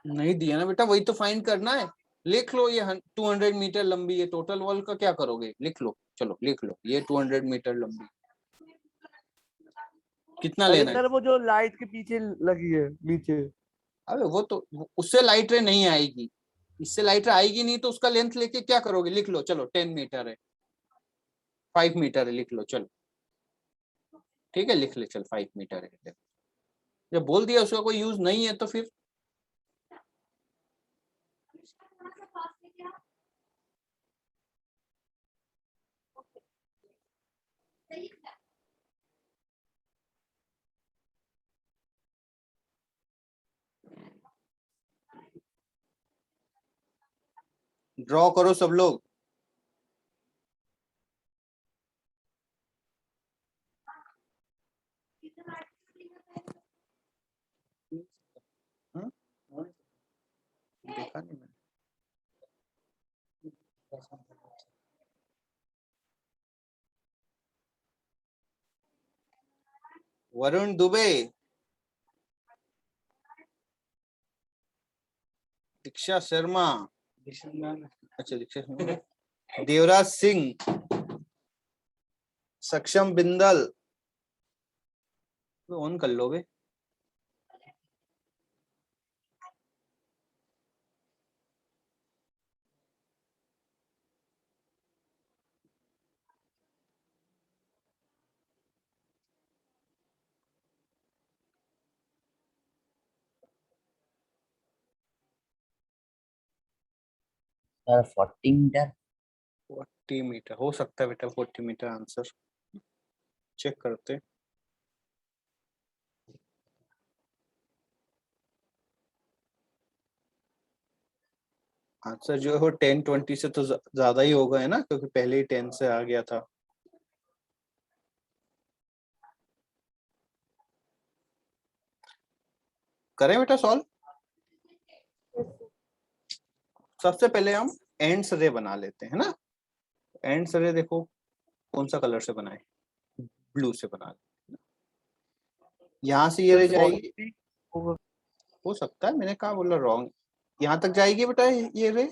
नहीं दिया ना बेटा, वही तो फाइंड करना है। लिख लो, ये 200 मीटर लंबी है, टोटल वॉल का क्या करोगे, लिख लो, चलो लिख लो, ये 200 मीटर लंबी, कितना अरे लेना है? सर वो जो लाइट के पीछे लगी है नीचे। अबे वो तो उससे लाइट रे नहीं आएगी, इससे लाइट रे आएगी नहीं, तो उसका लेंथ लेके क्या करोगे, लिख लो, चलो 10 मीटर है, 5 मीटर है, लिख लो चलो, ठीक है लिख ले, चल 5 मीटर है। जब बोल दिया उसका कोई यूज नहीं है तो फिर ड्रॉ करो सब लोग। देखा नहीं मैंने। वरुण दुबे, दीक्षा शर्मा, अच्छा दीक्षा शर्मा, देवराज सिंह, सक्षम बिंदल, तो ऑन कर लो बे। सर 40 मीटर 40 मीटर हो सकता है बेटा, 40 मीटर आंसर चेक करते। आंसर जो है वो 10-20 से तो ज्यादा ही होगा है ना, क्योंकि पहले ही 10 से आ गया था। करें बेटा सॉल्व। सबसे पहले हम एंड्स रे बना लेते हैं ना। एंड्स रे देखो कौन सा कलर से बनाए, ब्लू से बना लेते हैं। यहाँ से ये रे जाएगी, हो सकता है मैंने कहा बोला रॉन्ग, यहाँ तक जाएगी बेटा ये रे,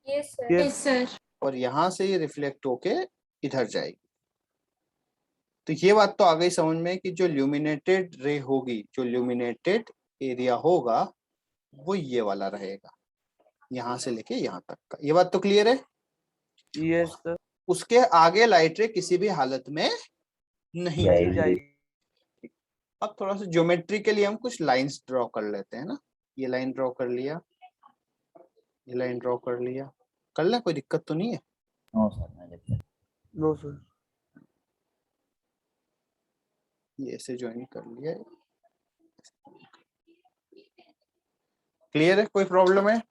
यस सर। और यहाँ से ये रिफ्लेक्ट होके इधर जाएगी। तो ये बात तो आ गई समझ में कि जो ल्यूमिनेटेड रे होगी, जो ल्यूमिनेटेड एरिया होगा वो ये वाला रहेगा, यहाँ से लेके यहाँ तक का। ये बात तो क्लियर है? Yes sir. उसके आगे लाइट रे किसी भी हालत में नहीं जाएगी। अब थोड़ा सा ज्योमेट्री के लिए हम कुछ लाइंस ड्रॉ कर लेते हैं ना। ये लाइन ड्रॉ कर लिया, ये लाइन ड्रॉ कर लिया, कर ले, कोई दिक्कत तो नहीं है? No sir no sir. ये ऐसे ज्वाइन कर लिया, क्लियर है? कोई प्रॉब्लम है?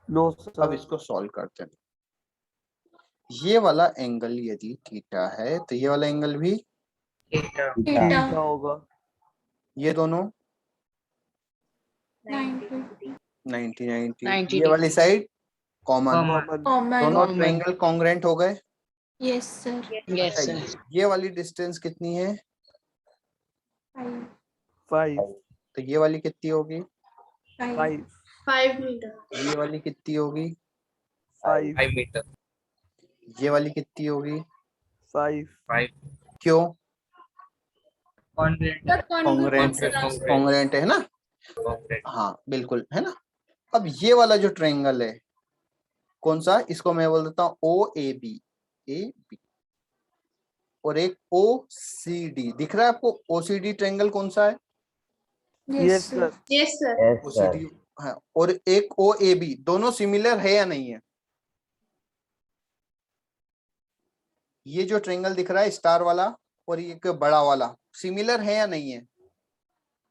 No sir. अब इसको सॉल्व करते हैं। ये वाला एंगल यदि थीटा है तो ये वाला एंगल भी थीटा होगा। ये दोनों 90 ये वाली साइड कॉमन, दोनों ट्रायंगल कॉन्ग्रेंट हो गए। Yes sir. ये वाली डिस्टेंस कितनी है? 5 तो ये वाली कितनी होगी? 5 मीटर। ये वाली कितनी होगी? 5 मीटर। ये वाली कितनी होगी? 5 क्यों? कॉन्ग्रेंट कॉन्ग्रेंट है ना? हाँ बिल्कुल है ना। अब ये वाला जो ट्रायंगल है कौन सा, इसको मैं बोल देता हूँ ओ ए बी, और एक ओ सी डी। दिख रहा है आपको ओ सी डी ट्रायंगल कौन सा है? Yes sir. Yes sir. O C D है, और एक ओ ए बी, दोनों सिमिलर है या नहीं है? ये जो ट्रायंगल दिख रहा है स्टार वाला, और ये एक बड़ा वाला सिमिलर है या नहीं है?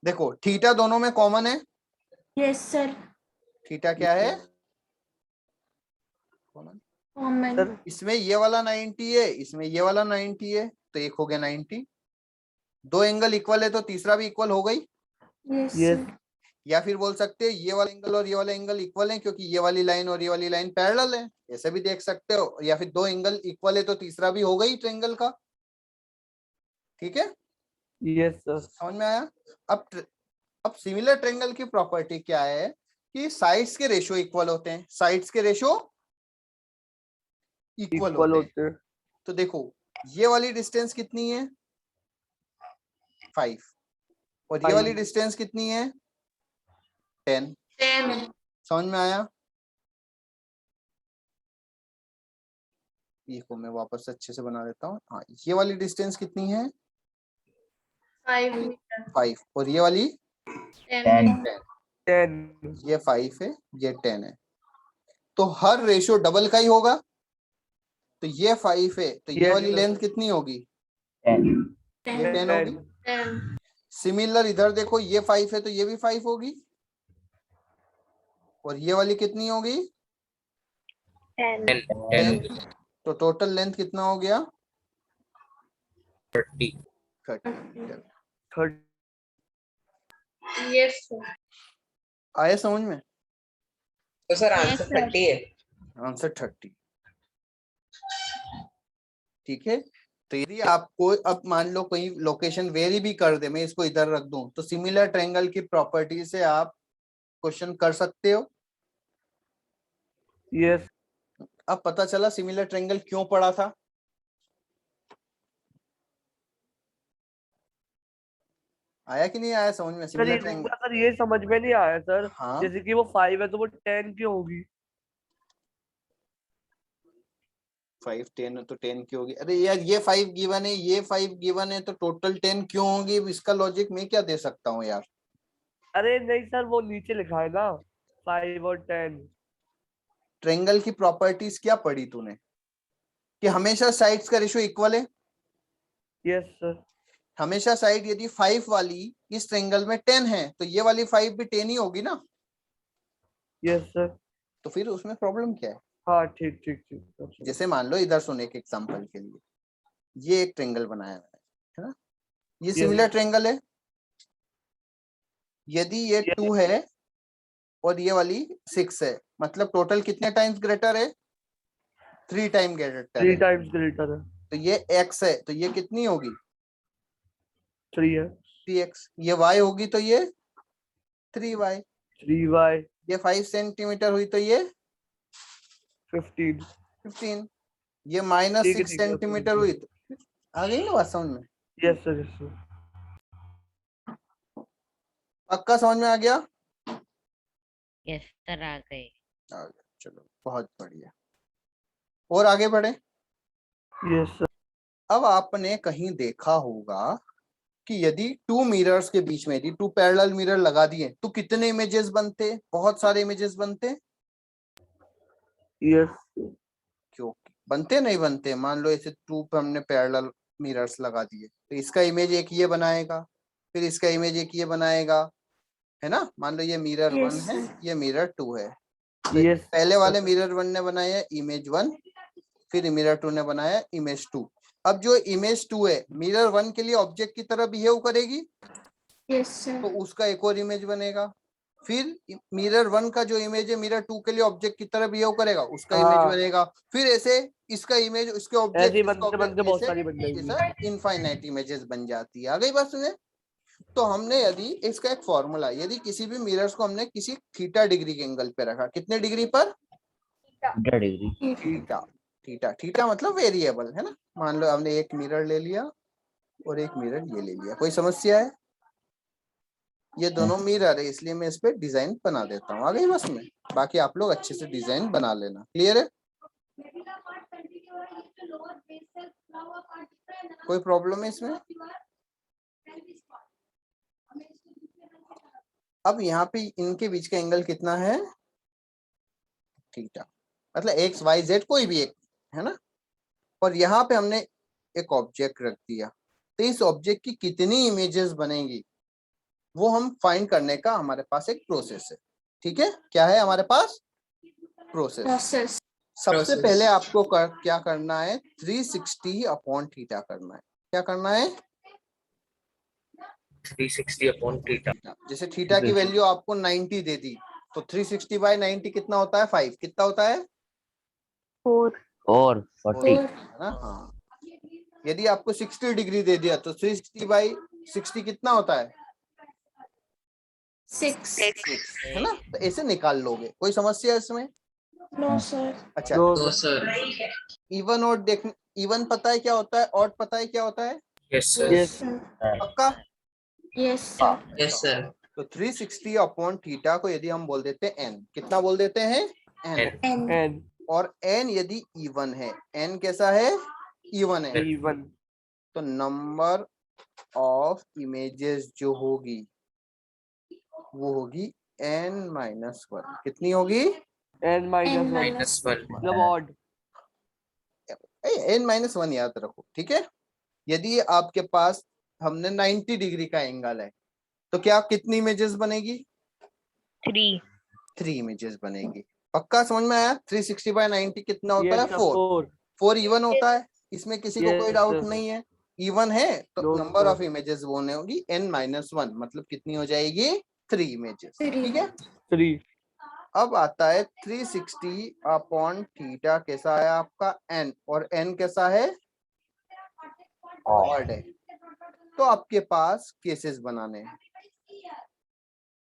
देखो थीटा दोनों में कॉमन है। Yes sir. थीटा क्या है? कॉमन। कॉमन। इसमें ये वाला 90 है, इसमें ये वाला 90 है, तो एक हो गया 90। दो एंगल इक्वल है तो तीसरा भी इक्वल हो गई। Yes Yes. सर। या फिर बोल सकते हैं ये वाला एंगल और ये वाला एंगल इक्वल है क्योंकि ये वाली लाइन और ये वाली लाइन पैरेलल है, ऐसे भी देख सकते हो। या फिर दो एंगल इक्वल है तो तीसरा भी हो गई ट्रायंगल का। ठीक है, Yes sir. समझ में आया? अब सिमिलर ट्रायंगल की प्रॉपर्टी क्या है कि साइड्स के रेशियो इक्वल होते हैं, साइड्स के रेशियो इक्वल Equal होते हैं। होते हैं। तो देखो ये वाली डिस्टेंस कितनी है? 5 और ये 5. वाली डिस्टेंस कितनी है? 10। 10। समझ में आया? ये को मैं वापस अच्छे से बना देता हूँ। हाँ, ये वाली डिस्टेंस कितनी है? 5 मीटर। 5 और ये वाली 10। 10. ये 5 है, ये 10 है, तो हर रेशियो डबल का ही होगा। तो ये 5 है तो ये Yes, वाली sir. लेंथ कितनी होगी? 10. ये 10 होगी। 10। सिमिलर इधर देखो ये 5 है तो ये भी 5 होगी, और ये वाली कितनी होगी? 10। 10। तो टोटल लेंथ कितना हो गया? 30। 30। 30. Yes sir. आया समझ में? तो सर Yes, आंसर sir. 30 है। आंसर 30। ठीक है, तो यदि आपको अब मान लो कहीं लोकेशन वेरी भी कर दे, मैं इसको इधर रख दूं, तो सिमिलर ट्रायंगल की प्रॉपर्टी से आप क्वेश्चन कर सकते हो। Yes. अब पता चला सिमिलर ट्रायंगल क्यों पढ़ा था। आया कि नहीं आया समझ में? सर सिमिलर ये ट्रायंगल। सर ये समझ में नहीं आया सर। हाँ, जैसे कि वो 5 है तो वो 10 क्यों होगी? 5 10 है तो 10 क्यों होगी? अरे यार ये 5 गिवन है, ये 5 गिवन है, तो टोटल 10 क्यों होगी? इसका लॉजिक मैं क्या दे सकता हूँ यार? अरे नहीं सर, वो नीचे लिखा है ना 5 और 10. ट्रायंगल की प्रॉपर्टीज क्या पढ़ी तूने कि हमेशा साइड्स का रेशियो इक्वल है। Yes sir. हमेशा साइड यदि 5 वाली इस ट्रायंगल में 10 है तो ये वाली 5 भी 10 ही होगी ना। Yes sir. तो फिर उसमें प्रॉब्लम क्या है? हाँ ठीक ठीक ठीक सर. जैसे मान लो इधर सुन, एक एग्जांपल के लिए ये एक ट्रायंगल बनाया है ना, ये सिमिलर ट्रायंगल है। यदि ये 2 है और ये वाली 6 है, मतलब टोटल कितने टाइम्स ग्रेटर है? 3 टाइम ग्रेटर 3 है। टाइम्स ग्रेटर है. तो ये x है तो ये कितनी होगी? 3 है. 3x। ये y होगी तो ये 3y। 3y. ये 5 सेंटीमीटर हुई तो ये 15. 15। ये -6 ठीक है. सेंटीमीटर हुई तो आ गई ना बात समझ में? Yes sir. Yes sir. पक्का समझ में आ गया? यस सर आ गए। आ गया, चलो बहुत बढ़िया। और आगे बढ़े। Yes sir. अब आपने कहीं देखा होगा कि यदि 2 मिरर्स के बीच में यदि 2 पैरेलल मिरर लगा दिए तो कितने इमेजेस बनते? बहुत सारे इमेजेस बनते। यस. क्यों बनते? नहीं बनते। मान लो ऐसे 2 पे हमने पैरेलल मिरर्स लगा दिए तो इसका इमेज एक ये बनाएगा, फिर इसका इमेज एक ये बनाएगा, है ना। मान लो ये मिरर 1 है, ये मिरर 2 है। तो यस. पहले वाले मिरर 1 ने बनाया इमेज 1, फिर मिरर 2 ने बनाया इमेज 2। अब जो इमेज 2 है मिरर 1 के लिए ऑब्जेक्ट की तरह बिहेव करेगी। Yes sir. तो उसका एक और इमेज बनेगा। फिर मिरर 1 का जो इमेज है मिरर 2 के लिए ऑब्जेक्ट की तरह बिहेव करेगा, उसका इमेज बनेगा। फिर ऐसे इसका इमेज, उसके ऑब्जेक्ट, ऐसे बनते बनते बहुत सारी बन जाएंगी. इनफाइनाइट इमेजेस बन जाती है। आ गई बात सुने? तो हमने यदि इसका एक फॉर्मूला, यदि किसी भी मिरर्स को हमने किसी थीटा डिग्री के एंगल पे रखा, कितने डिग्री पर? 100 डिग्री. थीटा। थीटा थीटा मतलब वेरिएबल है ना। मान लो हमने एक मिरर ले लिया और एक मिरर ये ले लिया, कोई समस्या है? ये दोनों मिरर है इसलिए मैं इस पे डिजाइन बना देता हूँ। आ गई बस में, बाकी आप लोग अच्छे से डिजाइन बना लेना। क्लियर है? कोई प्रॉब्लम है इसमें? अब यहाँ पे इनके बीच का एंगल कितना है? थीटा। मतलब एक्स वाई जेड कोई भी एक, है ना। और यहाँ पे हमने एक ऑब्जेक्ट रख दिया, तो इस ऑब्जेक्ट की कितनी इमेजेस बनेंगी वो हम फाइंड करने का हमारे पास एक प्रोसेस है। ठीक है, क्या है हमारे पास? प्रोसेस। सबसे पहले आपको क्या करना है? 360 अपॉन थीटा करना है। क्या करना है? 360 अपॉन थीटा। जैसे थीटा की वैल्यू आपको 90 दे दी तो 360 बाय 90 कितना होता है? 5। कितना होता है? 4 और 40 है ना? हाँ। यदि आपको 60 डिग्री दे दिया तो 360 बाई 60 कितना होता है? 6 है ना? तो ऐसे निकाल लोगे। कोई समस्या है इसमें? No sir. अच्छा, दो सर। इवन और देख, इवन पता है क्या होता है, ऑड पता है क्या होता है? Yes sir. यस पक्का? Yes sir. Yes sir. तो 360 अपॉन थीटा को यदि हम बोल देते हैं n, कितना बोल देते हैं? n। एन एंड और n यदि इवन है, n कैसा है? इवन है, इवन तो नंबर ऑफ इमेजेस जो होगी वो होगी n-1। कितनी होगी? N minus one minus 1। मतलब ऑड। n-1 याद रखो। ठीक है, यदि आपके पास हमने 90 डिग्री का एंगल है तो क्या कितनी इमेजेस बनेगी? 3 इमेजेस बनेगी। पक्का समझ में आया? 360 बाय 90 कितना होता है? यस 4। 4 4 इवन होता है, इसमें किसी को कोई यस डाउट नहीं है। इवन है तो no number of sir images वो होगी n-1, मतलब कितनी हो जाएगी? 3 इमेजेस। ठीक है, 3 अब आता है 360 अपॉन थीटा कैसा है आपका? n, और n कैसा है? ऑड है। तो आपके पास केसेस बनाने हैं।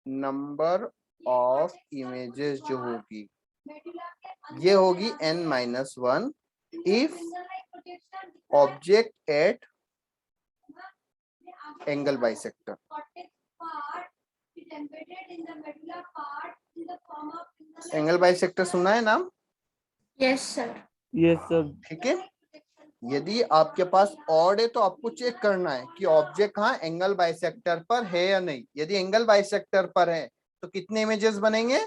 नंबर ऑफ इमेजेस जो होगी ये होगी n-1 if object at angle bisector. Angle bisector सुना है नाम? Yes sir. यस सर ठीक है, यदि आपके पास ऑड है तो आपको चेक करना है कि ऑब्जेक्ट कहाँ एंगल बाइसेक्टर पर है या नहीं। यदि एंगल बाइसेक्टर पर है तो कितने इमेजेस बनेंगे?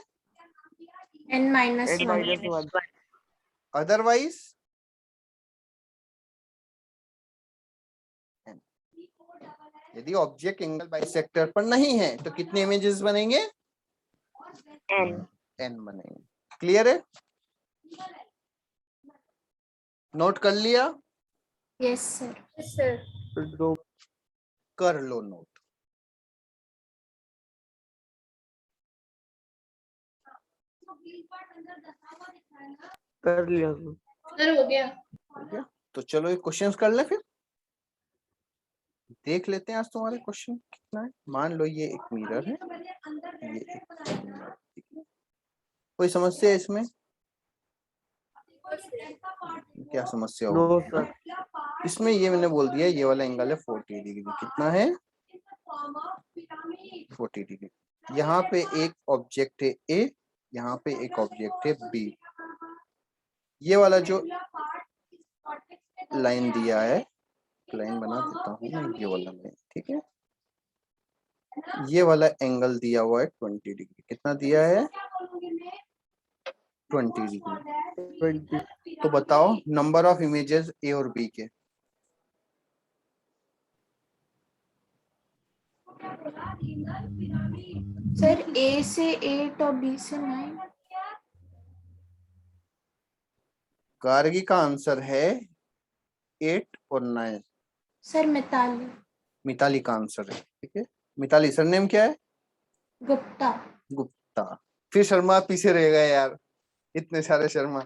N minus n 1 minus 1 otherwise यदि ऑब्जेक्ट एंगल बाइसेक्टर पर नहीं है तो कितने इमेजेस बनेंगे? n बनेंगे। क्लियर है? नोट कर लिया? Yes sir. दो कर लो नोट। कर लिया सर। सर हो गया। ठीक है, तो चलो ये क्वेश्चंस कर ले, फिर देख लेते हैं आज तुम्हारे क्वेश्चन कितना है। मान लो ये एक मिरर है, ये एक मिरर, ठीक है? कोई समस्या है इसमें? क्या समस्या नो होगी? सर इसमें ये मैंने बोल दिया ये वाला एंगल है 40 डिग्री। कितना है? 40 डिग्री। यहाँ पे एक ऑब्जेक्ट है ए, यहाँ पे एक ऑब्जेक्ट है बी। ये वाला जो लाइन दिया है, लाइन बना देता हूँ मैं, ये वाला लाइन, ठीक है? ये वाला एंगल दिया हुआ है 20 डिग्री। कितना दिया है? 20 डिग्री। 20 तो बताओ नंबर ऑफ इमेजेस ए और बी के। सर ए से 8 और बी से 9। गार्गी का आंसर है 8 और 9। सर मिताली मिताली का आंसर है। ठीक है, मिताली सरनेम क्या है? गुप्ता। गुप्ता। फिर शर्मा पीछे रह गए यार, इतने सारे शर्मा।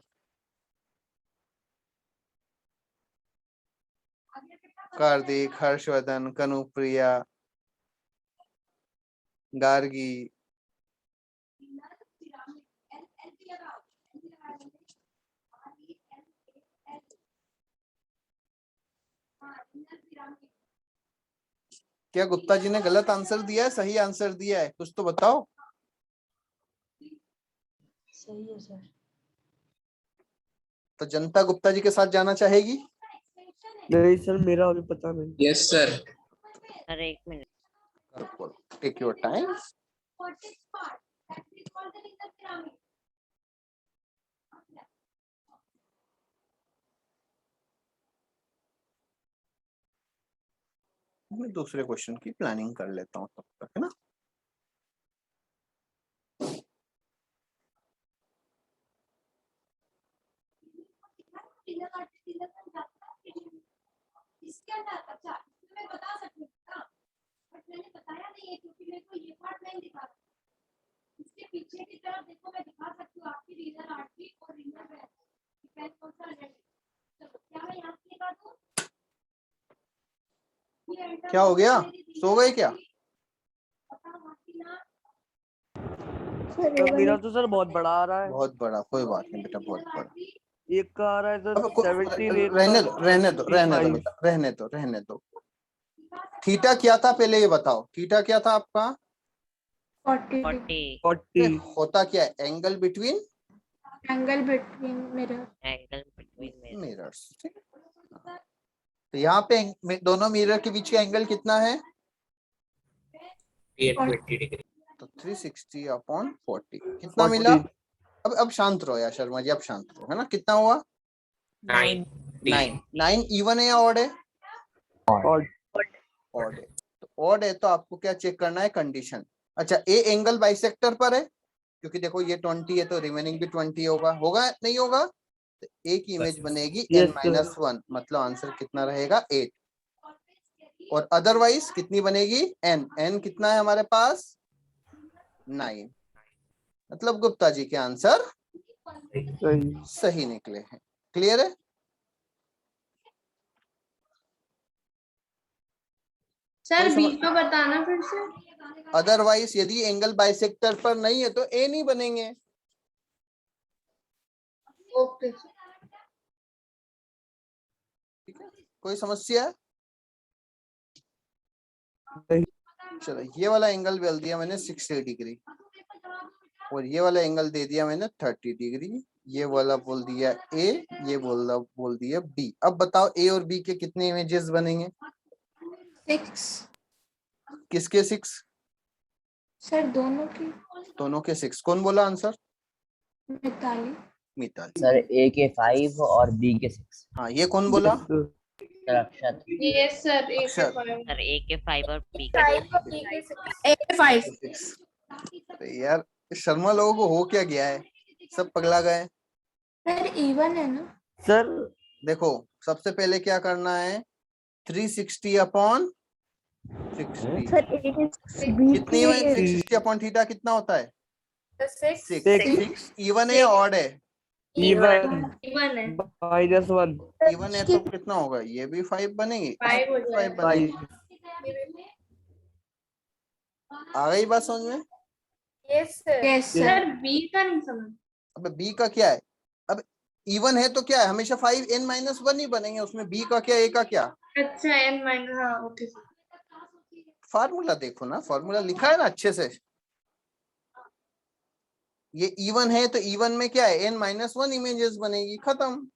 कार्तिक, हर्षवर्धन, कनुप्रिया, गार्गी। क्या गुप्ता जी ने गलत आंसर दिया है, सही आंसर दिया है? कुछ तो बताओ। सही है सर। तो जनता गुप्ता जी के साथ जाना चाहेगी? नहीं सर मेरा अभी पता नहीं। Yes sir. सर एक मिनट। Take your time. मैं दूसरे क्वेश्चन की प्लानिंग कर लेता हूँ तब तक, है ना। इसके अंदर अच्छा मैं बता सकती हूँ ना, बट मैंने बताया नहीं है क्योंकि मेरे को ये पार्ट नहीं दिखा। इसके पीछे की तरफ देखो, मैं दिखा सकती हूँ आपकी रीजन आरटी और रीजन है डिपेंड कौन सा है। चलो क्या मैं यहाँ से दिखा दूँ? क्या हो गया, सो गए क्या? मेरा तो सर बहुत बड़ा आ रहा है। बहुत बड़ा, कोई बात नहीं बेटा, बहुत बड़ा। एक का आ रहा है सर अब 78, रहने दो बेटा, रहने दो। थीटा क्या था पहले ये बताओ, थीटा क्या था आपका? 40 होता क्या है? Angle between mirror. मिरर्स, ठीक है। तो यहाँ पे दोनों मिरर के बीच का एंगल कितना है? 20 डिग्री। तो 360 अपॉन 40 कितना मिला? अब शांत रहो यार शर्मा जी, अब शांत रहो, है ना। कितना हुआ? 9 इवन है या ऑड है? ऑड है। तो ऑड है तो आपको क्या चेक करना है? कंडीशन। अच्छा, ए एंगल बाइसेक्टर पर है, क्योंकि देखो ये 20 है तो रिमेनिंग भी 20 होगा नहीं होगा? तो ए की इमेज बनेगी n-1, मतलब आंसर कितना रहेगा? 8। और अदरवाइज कितनी बनेगी? n कितना है हमारे पास? 9। मतलब गुप्ता जी के आंसर सही निकले हैं। क्लियर है? सर बी को बताना फिर से। अदरवाइज यदि एंगल बाइसेक्टर पर नहीं है तो ए नहीं बनेंगे। ओके ठीक है, कोई समस्या है? चलो, ये वाला एंगल बोल दिया मैंने 60 डिग्री, और ये वाला एंगल दे दिया मैंने 30 डिग्री। ये वाला बोल दिया ए, ये बोल दिया बी। अब बताओ ए और बी के कितने इमेजेस बनेंगे? 6 किसके 6? सर दोनों के 6। कौन बोला आंसर? मिताली। सर ए के 5 और बी के 6। हाँ, ये कौन बोला? सर अक्षत। यस सर ए के 5 सर ए के 5 और बी के 5 अरे यार शर्मा लोगों को हो क्या गया है, सब पगला गए। सर इवन है ना सर। देखो सबसे पहले क्या करना है? 360 अपॉन 60। कितनी है 360 अपॉन थीटा कितना होता है? 6। इवन है या ऑड है? इवन है -1 इवन है तो कितना होगा? ये भी 5 बनेगी, 5 हो 5 बनेगी। आ गई बात समझ में? यस सर बी का नहीं समझ। अब बी का क्या है? अब इवन है तो क्या है? हमेशा 5 n-1 ही बनेंगे, उसमें बी का क्या, ए का क्या? अच्छा n- हाँ ओके सर। फार्मूला देखो ना, फार्मूला लिखा है ना अच्छे से। ये इवन है तो इवन में क्या है? n-1 इमेजेस बनेगी, खत्म।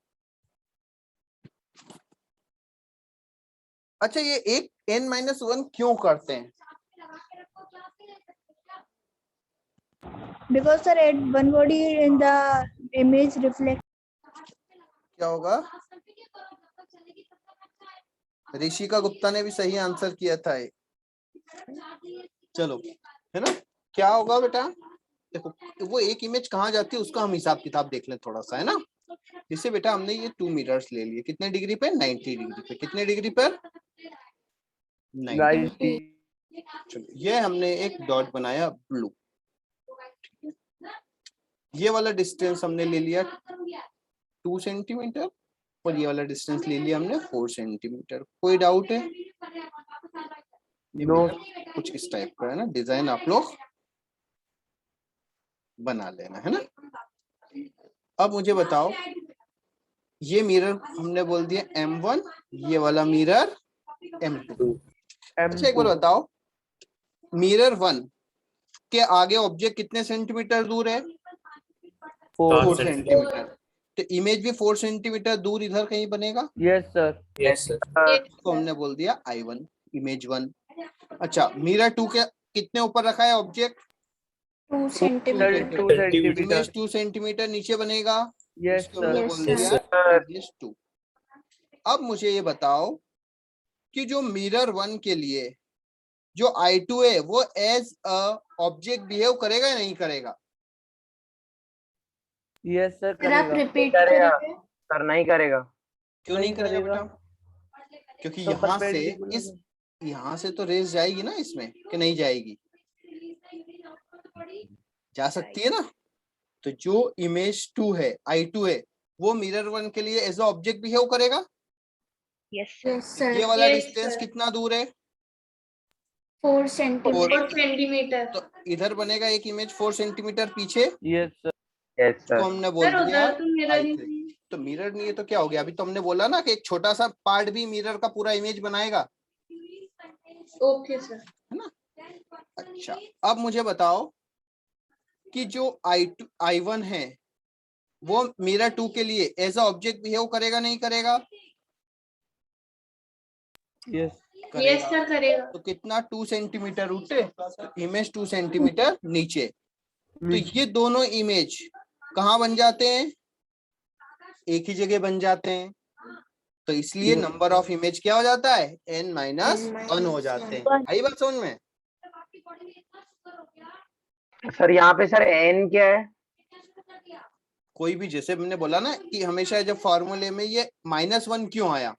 अच्छा, ये एक n-1 क्यों करते हैं? Because sir, at one body in the image reflect. क्या होगा? ऋषिका गुप्ता ने भी सही आंसर किया था। चलो, है ना। क्या होगा बेटा? देखो वो एक इमेज कहाँ जाती है उसका हम हिसाब किताब देख लें थोड़ा सा, है ना। जिससे बेटा हमने ये 2 मिरर्स ले लिए, कितने डिग्री पे? 90 डिग्री पे। कितने डिग्री पर? 90। चलो, ये हमने एक डॉट बनाया ब्लू। ये वाला डिस्टेंस हमने ले लिया 2 सेंटीमीटर, और ये वाला डिस्टेंस ले लिया हमने 4 सेंटीमीटर। कोई डाउट है? कुछ इस टाइप का है ना डिजाइन, आप लोग बना लेना, है ना। अब मुझे बताओ, ये मिरर हमने बोल दिया M1, ये वाला मिरर M2। अच्छा एक बार बताओ, मिरर 1 के आगे ऑब्जेक्ट कितने सेंटीमीटर दूर है? 4 सेंटीमीटर। तो इमेज भी 4 सेंटीमीटर दूर इधर कहीं बनेगा? Yes sir. तो हमने बोल दिया I1, इमेज 1। अच्छा, मिरर 2 के कितने ऊपर रखा है ऑब्जेक्ट? 2 सेंटीमीटर। इमेज 2 सेंटीमीटर नीचे बनेगा? यस हमने बोल दिया इमेज 2। अब मुझे ये बताओ, कि जो मिरर 1 के लिए जो I2 है वो एज अ ऑब्जेक्ट बिहेव करेगा या नहीं करेगा? यस सर सर आप करेगा। रिपीट करेगा। करेंगे? करना ही करेगा। क्यों नहीं करेगा बेटा? क्योंकि तो यहाँ से perpendicular इस यहाँ से तो रेस जाएगी ना इसमें, कि नहीं जाएगी? जा सकती है ना। तो जो इमेज 2 है, I2 है, वो मिरर 1 के लिए एज अ ऑब्जेक्ट बिहेव करेगा। Yes yes sir. ये वाला Yes, डिस्टेंस sir. कितना दूर है? 4 सेंटीमीटर। 4 सेंटीमीटर। तो इधर बनेगा एक इमेज 4 सेंटीमीटर पीछे, यस सर। यस इसको सर। हमने बोल सर दिया उधर तो मिरर ही I3। नहीं। तो मिरर नहीं है तो क्या हो गया? अभी तो हमने बोला ना कि एक छोटा सा पार्ट भी मिरर का पूरा इमेज बनाएगा, ओके सर। है ना। अच्छा, अब मुझे बताओ कि जो I1 है वो मिरर 2 के लिए एज अ ऑब्जेक्ट बिहेव करेगा नहीं करेगा? यस यस सर करेगा। तो कितना 2 सेंटीमीटर ऊपर, तो इमेज 2 सेंटीमीटर नीचे। तो ये दोनों इमेज कहाँ बन जाते हैं? एक ही जगह बन जाते हैं। तो इसलिए नंबर ऑफ इमेज क्या हो जाता है? n-1 हो जाते हैं। आई बात समझ में? सर यहाँ पे सर n क्या है? कोई भी, जैसे मैंने बोला ना कि हमेशा जब फॉर्मूले में ये -1 क्यों आया,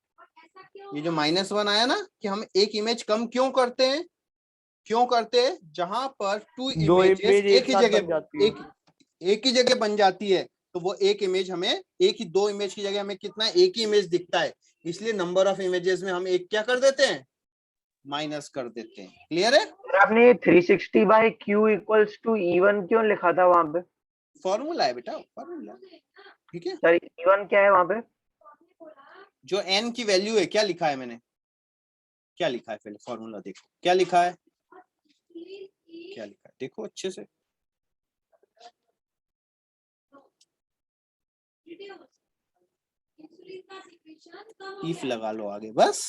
ये जो -1 आया ना, कि हम एक इमेज कम क्यों करते हैं? क्यों करते हैं? जहां पर 2 दो इमेजेस इमेज एक ही साथ जगह बन जाती है। एक ही जगह बन जाती है, तो वो एक इमेज हमें, एक ही 2 इमेज की जगह हमें कितना, एक ही इमेज दिखता है। इसलिए नंबर ऑफ इमेजेस में हम एक क्या कर देते हैं? माइनस कर देते हैं। क्लियर है? सर आपने 360/q इक्वल्स टू E1 क्यों लिखा था वहां पे? फॉर्मूला है बेटा, फॉर्मूला। ठीक है, सर E1 क्या है वहां पे? जो n की वैल्यू है, क्या लिखा है मैंने? क्या लिखा है? पहले फॉर्मूला देखो क्या लिखा है, क्या लिखा है, देखो अच्छे से। इफ लगा लो आगे बस।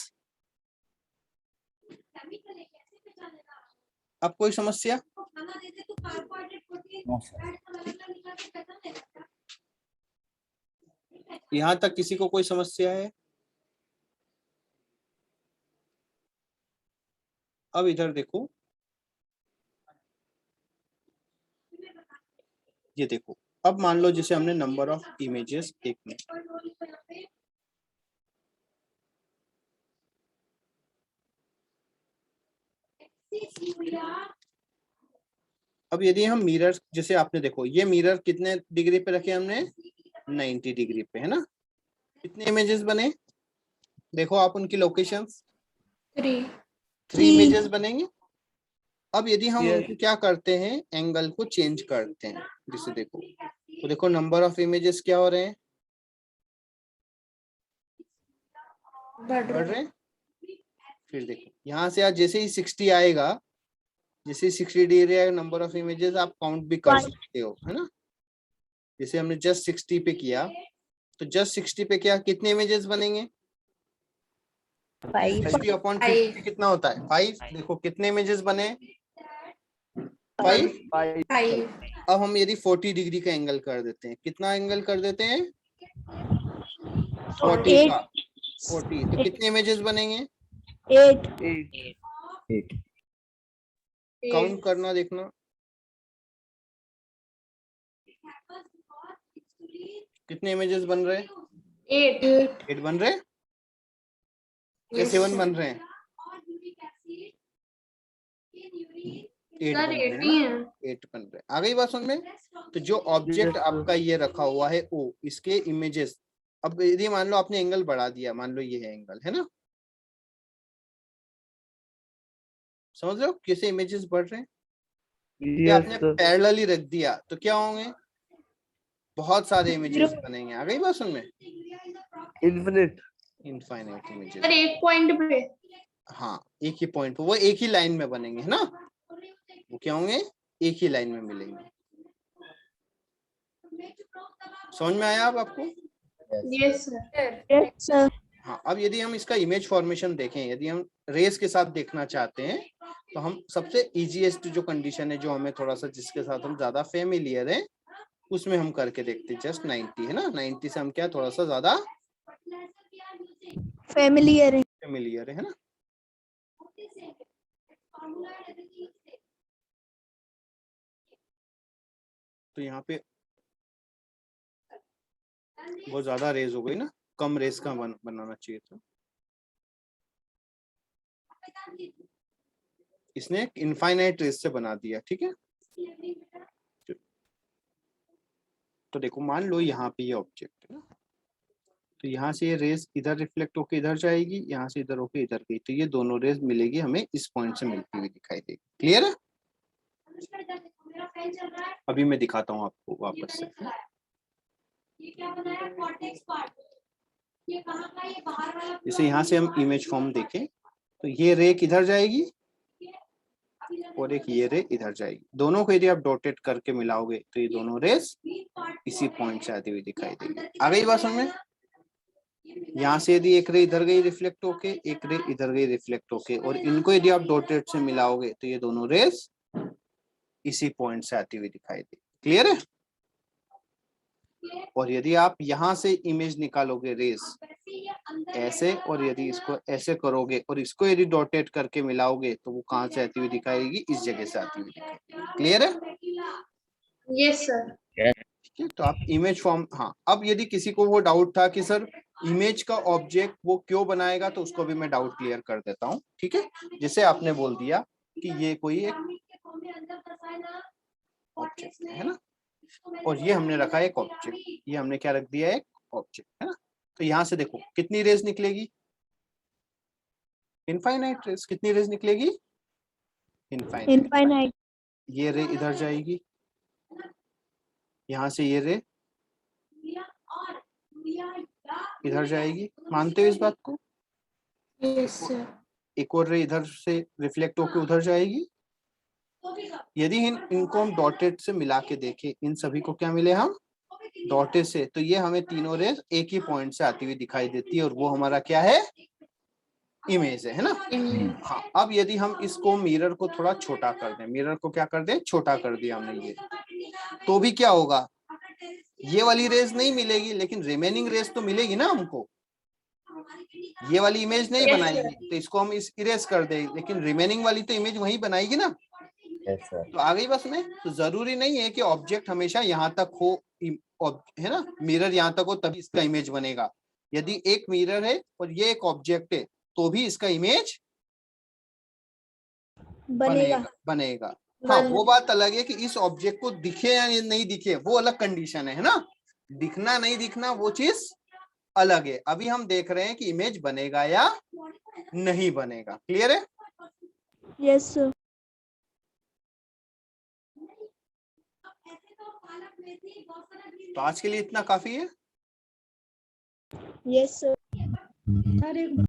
अब कोई समस्या? यहाँ तक किसी को कोई समस्या है? अब इधर देखो, ये देखो। अब मान लो जैसे हमने नंबर ऑफ इमेजेस, एक मिनट, अब यदि हम मिरर, जैसे आपने देखो ये मिरर कितने डिग्री पे रखे हमने? 90 डिग्री पे, है ना। कितने इमेजेस बने? देखो आप उनकी लोकेशंस। 3 इमेजेस बनेंगे। अब यदि हम Yes. उनको क्या करते हैं, एंगल को चेंज करते हैं, जैसे देखो, तो देखो नंबर ऑफ इमेजेस क्या हो रहे हैं? बढ़ रहे हैं। फिर देखो यहाँ से आज जैसे ही 60 आएगा, जैसे 60 डिग्री आएगा, नंबर ऑफ इमेजेस आप काउंट भी कर सकते हो, है ना। जैसे हमने जस्ट 60 पे किया, तो जस्ट 60 पे क्या, कितने इमेजेस बनेंगे? 60/50 कितना होता है? 5। देखो कितने इमेजेस बने? 5। 5। अब हम यदि 40 डिग्री का एंगल कर देते हैं, कितना एंगल कर देते हैं? 40 का 40, तो कितने इमेजेस बनेंगे? 8 काउंट करना, देखना कितने इमेजेस बन रहे हैं? 8 बन रहे हैं या 7 बन रहे हैं? 8 बन रहे हैं, 8 बन रहे हैं। आ गई बात समझ में? तो जो ऑब्जेक्ट आपका ये रखा हुआ है O, इसके इमेजेस, अब यदि मान लो आपने एंगल बढ़ा दिया, मान लो ये है एंगल, है ना, समझ रहे हो कैसे इमेजेस बढ़ रहे हैं? ये आपने पैरेलली रख दिया तो क्या होंगे? बहुत सारे इमेजेस बनेंगे। आ गई बात समझ में? Infinite images. एक पॉइंट पे। हाँ, एक ही पॉइंट पे, वो एक ही लाइन में बनेंगे, है ना। वो क्या होंगे? एक ही लाइन में मिलेंगे। समझ में आया अब आपको? Yes sir. हाँ, अब यदि हम इसका इमेज फॉर्मेशन देखें, यदि हम रेस के साथ देखना चाहते हैं, तो हम सबसे इजीएस्ट जो कंडीशन है, जो हमें थोड़ा सा, जिसके साथ हम ज्यादा फेमिलियर हैं, उसमें हम करके देखते हैं। जस्ट 90, है ना, 90 से हम क्या थोड़ा सा ज्यादा फेमिलियर फेमिलियर है ना। formula and everything is same. तो यहाँ पे And this बहुत ज्यादा रेज हो गई ना, कम रेज का बनाना चाहिए था। पहचान लीजिए इसने इनफाइनाइट रेज से बना दिया, ठीक है। लेवलिंग बेटा। तो देखो मान लो यहाँ पे ये ऑब्जेक्ट है ना, तो यहाँ से ये रेज इधर रिफ्लेक्ट होके इधर जाएगी, यहाँ से इधर होके इधर गई, तो ये दोनों रेज मिलेगी हमें इस पॉइंट से मिलती हुई दिखाई देगी। क्लियर है? अनुष्का इधर देखो, मेरा फैन चल रहा है, अभी मैं दिखाता हूँ आपको ये वापस से। मैंने चलाया। ये क्या बनाया? Cortex part. ये कहाँ का? ये बाहर वाला। जैसे यहाँ से हम इमेज फॉर्म देखें तो ये रे किधर जाएगी और एक ये रे इधर जाएगी। दोनों को यदि आप डॉटेड करके मिलाओगे तो ये दोनों रेस इसी पॉइंट से आती हुई दिखाई देगी। आ गई बात समझ में? यहाँ से यदि एक रे इधर गई रिफ्लेक्ट होके, एक रे इधर गई रिफ्लेक्ट होके, और इनको यदि आप डॉटेड से मिलाओगे तो ये दोनों रेस इसी पॉइंट से आती हुई दिखाई देगी। क्लियर है? और यदि आप यहाँ से इमेज निकालोगे रेस ऐसे, और यदि इसको ऐसे करोगे और इसको यदि डॉटेड करके मिलाओगे तो वो कहाँ से आती हुई दिखाएगी? इस जगह से आती हुई दिखाएगी। क्लियर है? Yes sir. ठीक है, तो आप इमेज फॉर्म, हाँ। अब यदि किसी को वो डाउट था कि सर इमेज का ऑब्जेक्ट वो क्यों बनाएगा, तो उसको भी मैं डाउट क्लियर कर देता हूँ। ठीक है, जैसे आपने बोल दिया कि ये कोई एक ऑब्जेक्ट है ना, और ये हमने रखा एक ऑब्जेक्ट, ये हमने क्या रख दिया? एक ऑब्जेक्ट, है ना। तो यहाँ से देखो कितनी रेज निकलेगी? Infinite rays. कितनी रेज निकलेगी? इनफाइनाइट। Infinite. ये रे इधर जाएगी, यहाँ से ये रे इधर जाएगी। मानते हो इस बात को? Yes sir. एक और रे इधर से रिफ्लेक्ट होकर उधर जाएगी। यदि इनको हम डॉटेड से मिला के देखें, इन सभी को क्या मिले हम? डॉटेड से, तो ये हमें तीनों रेज एक ही पॉइंट से आती हुई दिखाई देती है, और वो हमारा क्या है? इमेज है ना। हाँ, अब यदि हम इसको मिरर को थोड़ा छोटा कर दें, मिरर को क्या कर दें? छोटा कर दिया हमने ये, तो भी क्या होगा? ये वाली रेज नहीं मिलेगी, लेकिन रिमेनिंग रेज तो मिलेगी ना हमको। ये वाली इमेज नहीं बनाएगी तो इसको हम इरेज कर दें, लेकिन रिमेनिंग वाली तो इमेज वही बनाएगी ना। Yes sir. तो आ गई बस में। तो जरूरी नहीं है कि ऑब्जेक्ट हमेशा यहाँ तक हो, है ना, मिरर यहाँ तक हो तभी इसका इमेज बनेगा। यदि एक मिरर है और ये एक ऑब्जेक्ट है तो भी इसका इमेज बनेगा। हाँ, वो बात अलग है कि इस ऑब्जेक्ट को दिखे या नहीं दिखे, वो अलग कंडीशन है ना। दिखना नहीं दिखना वो चीज अलग है। अभी हम देख रहे हैं कि इमेज बनेगा या नहीं बनेगा। क्लियर है? Yes, sir. तो आज के लिए इतना काफी है। Yes, sir.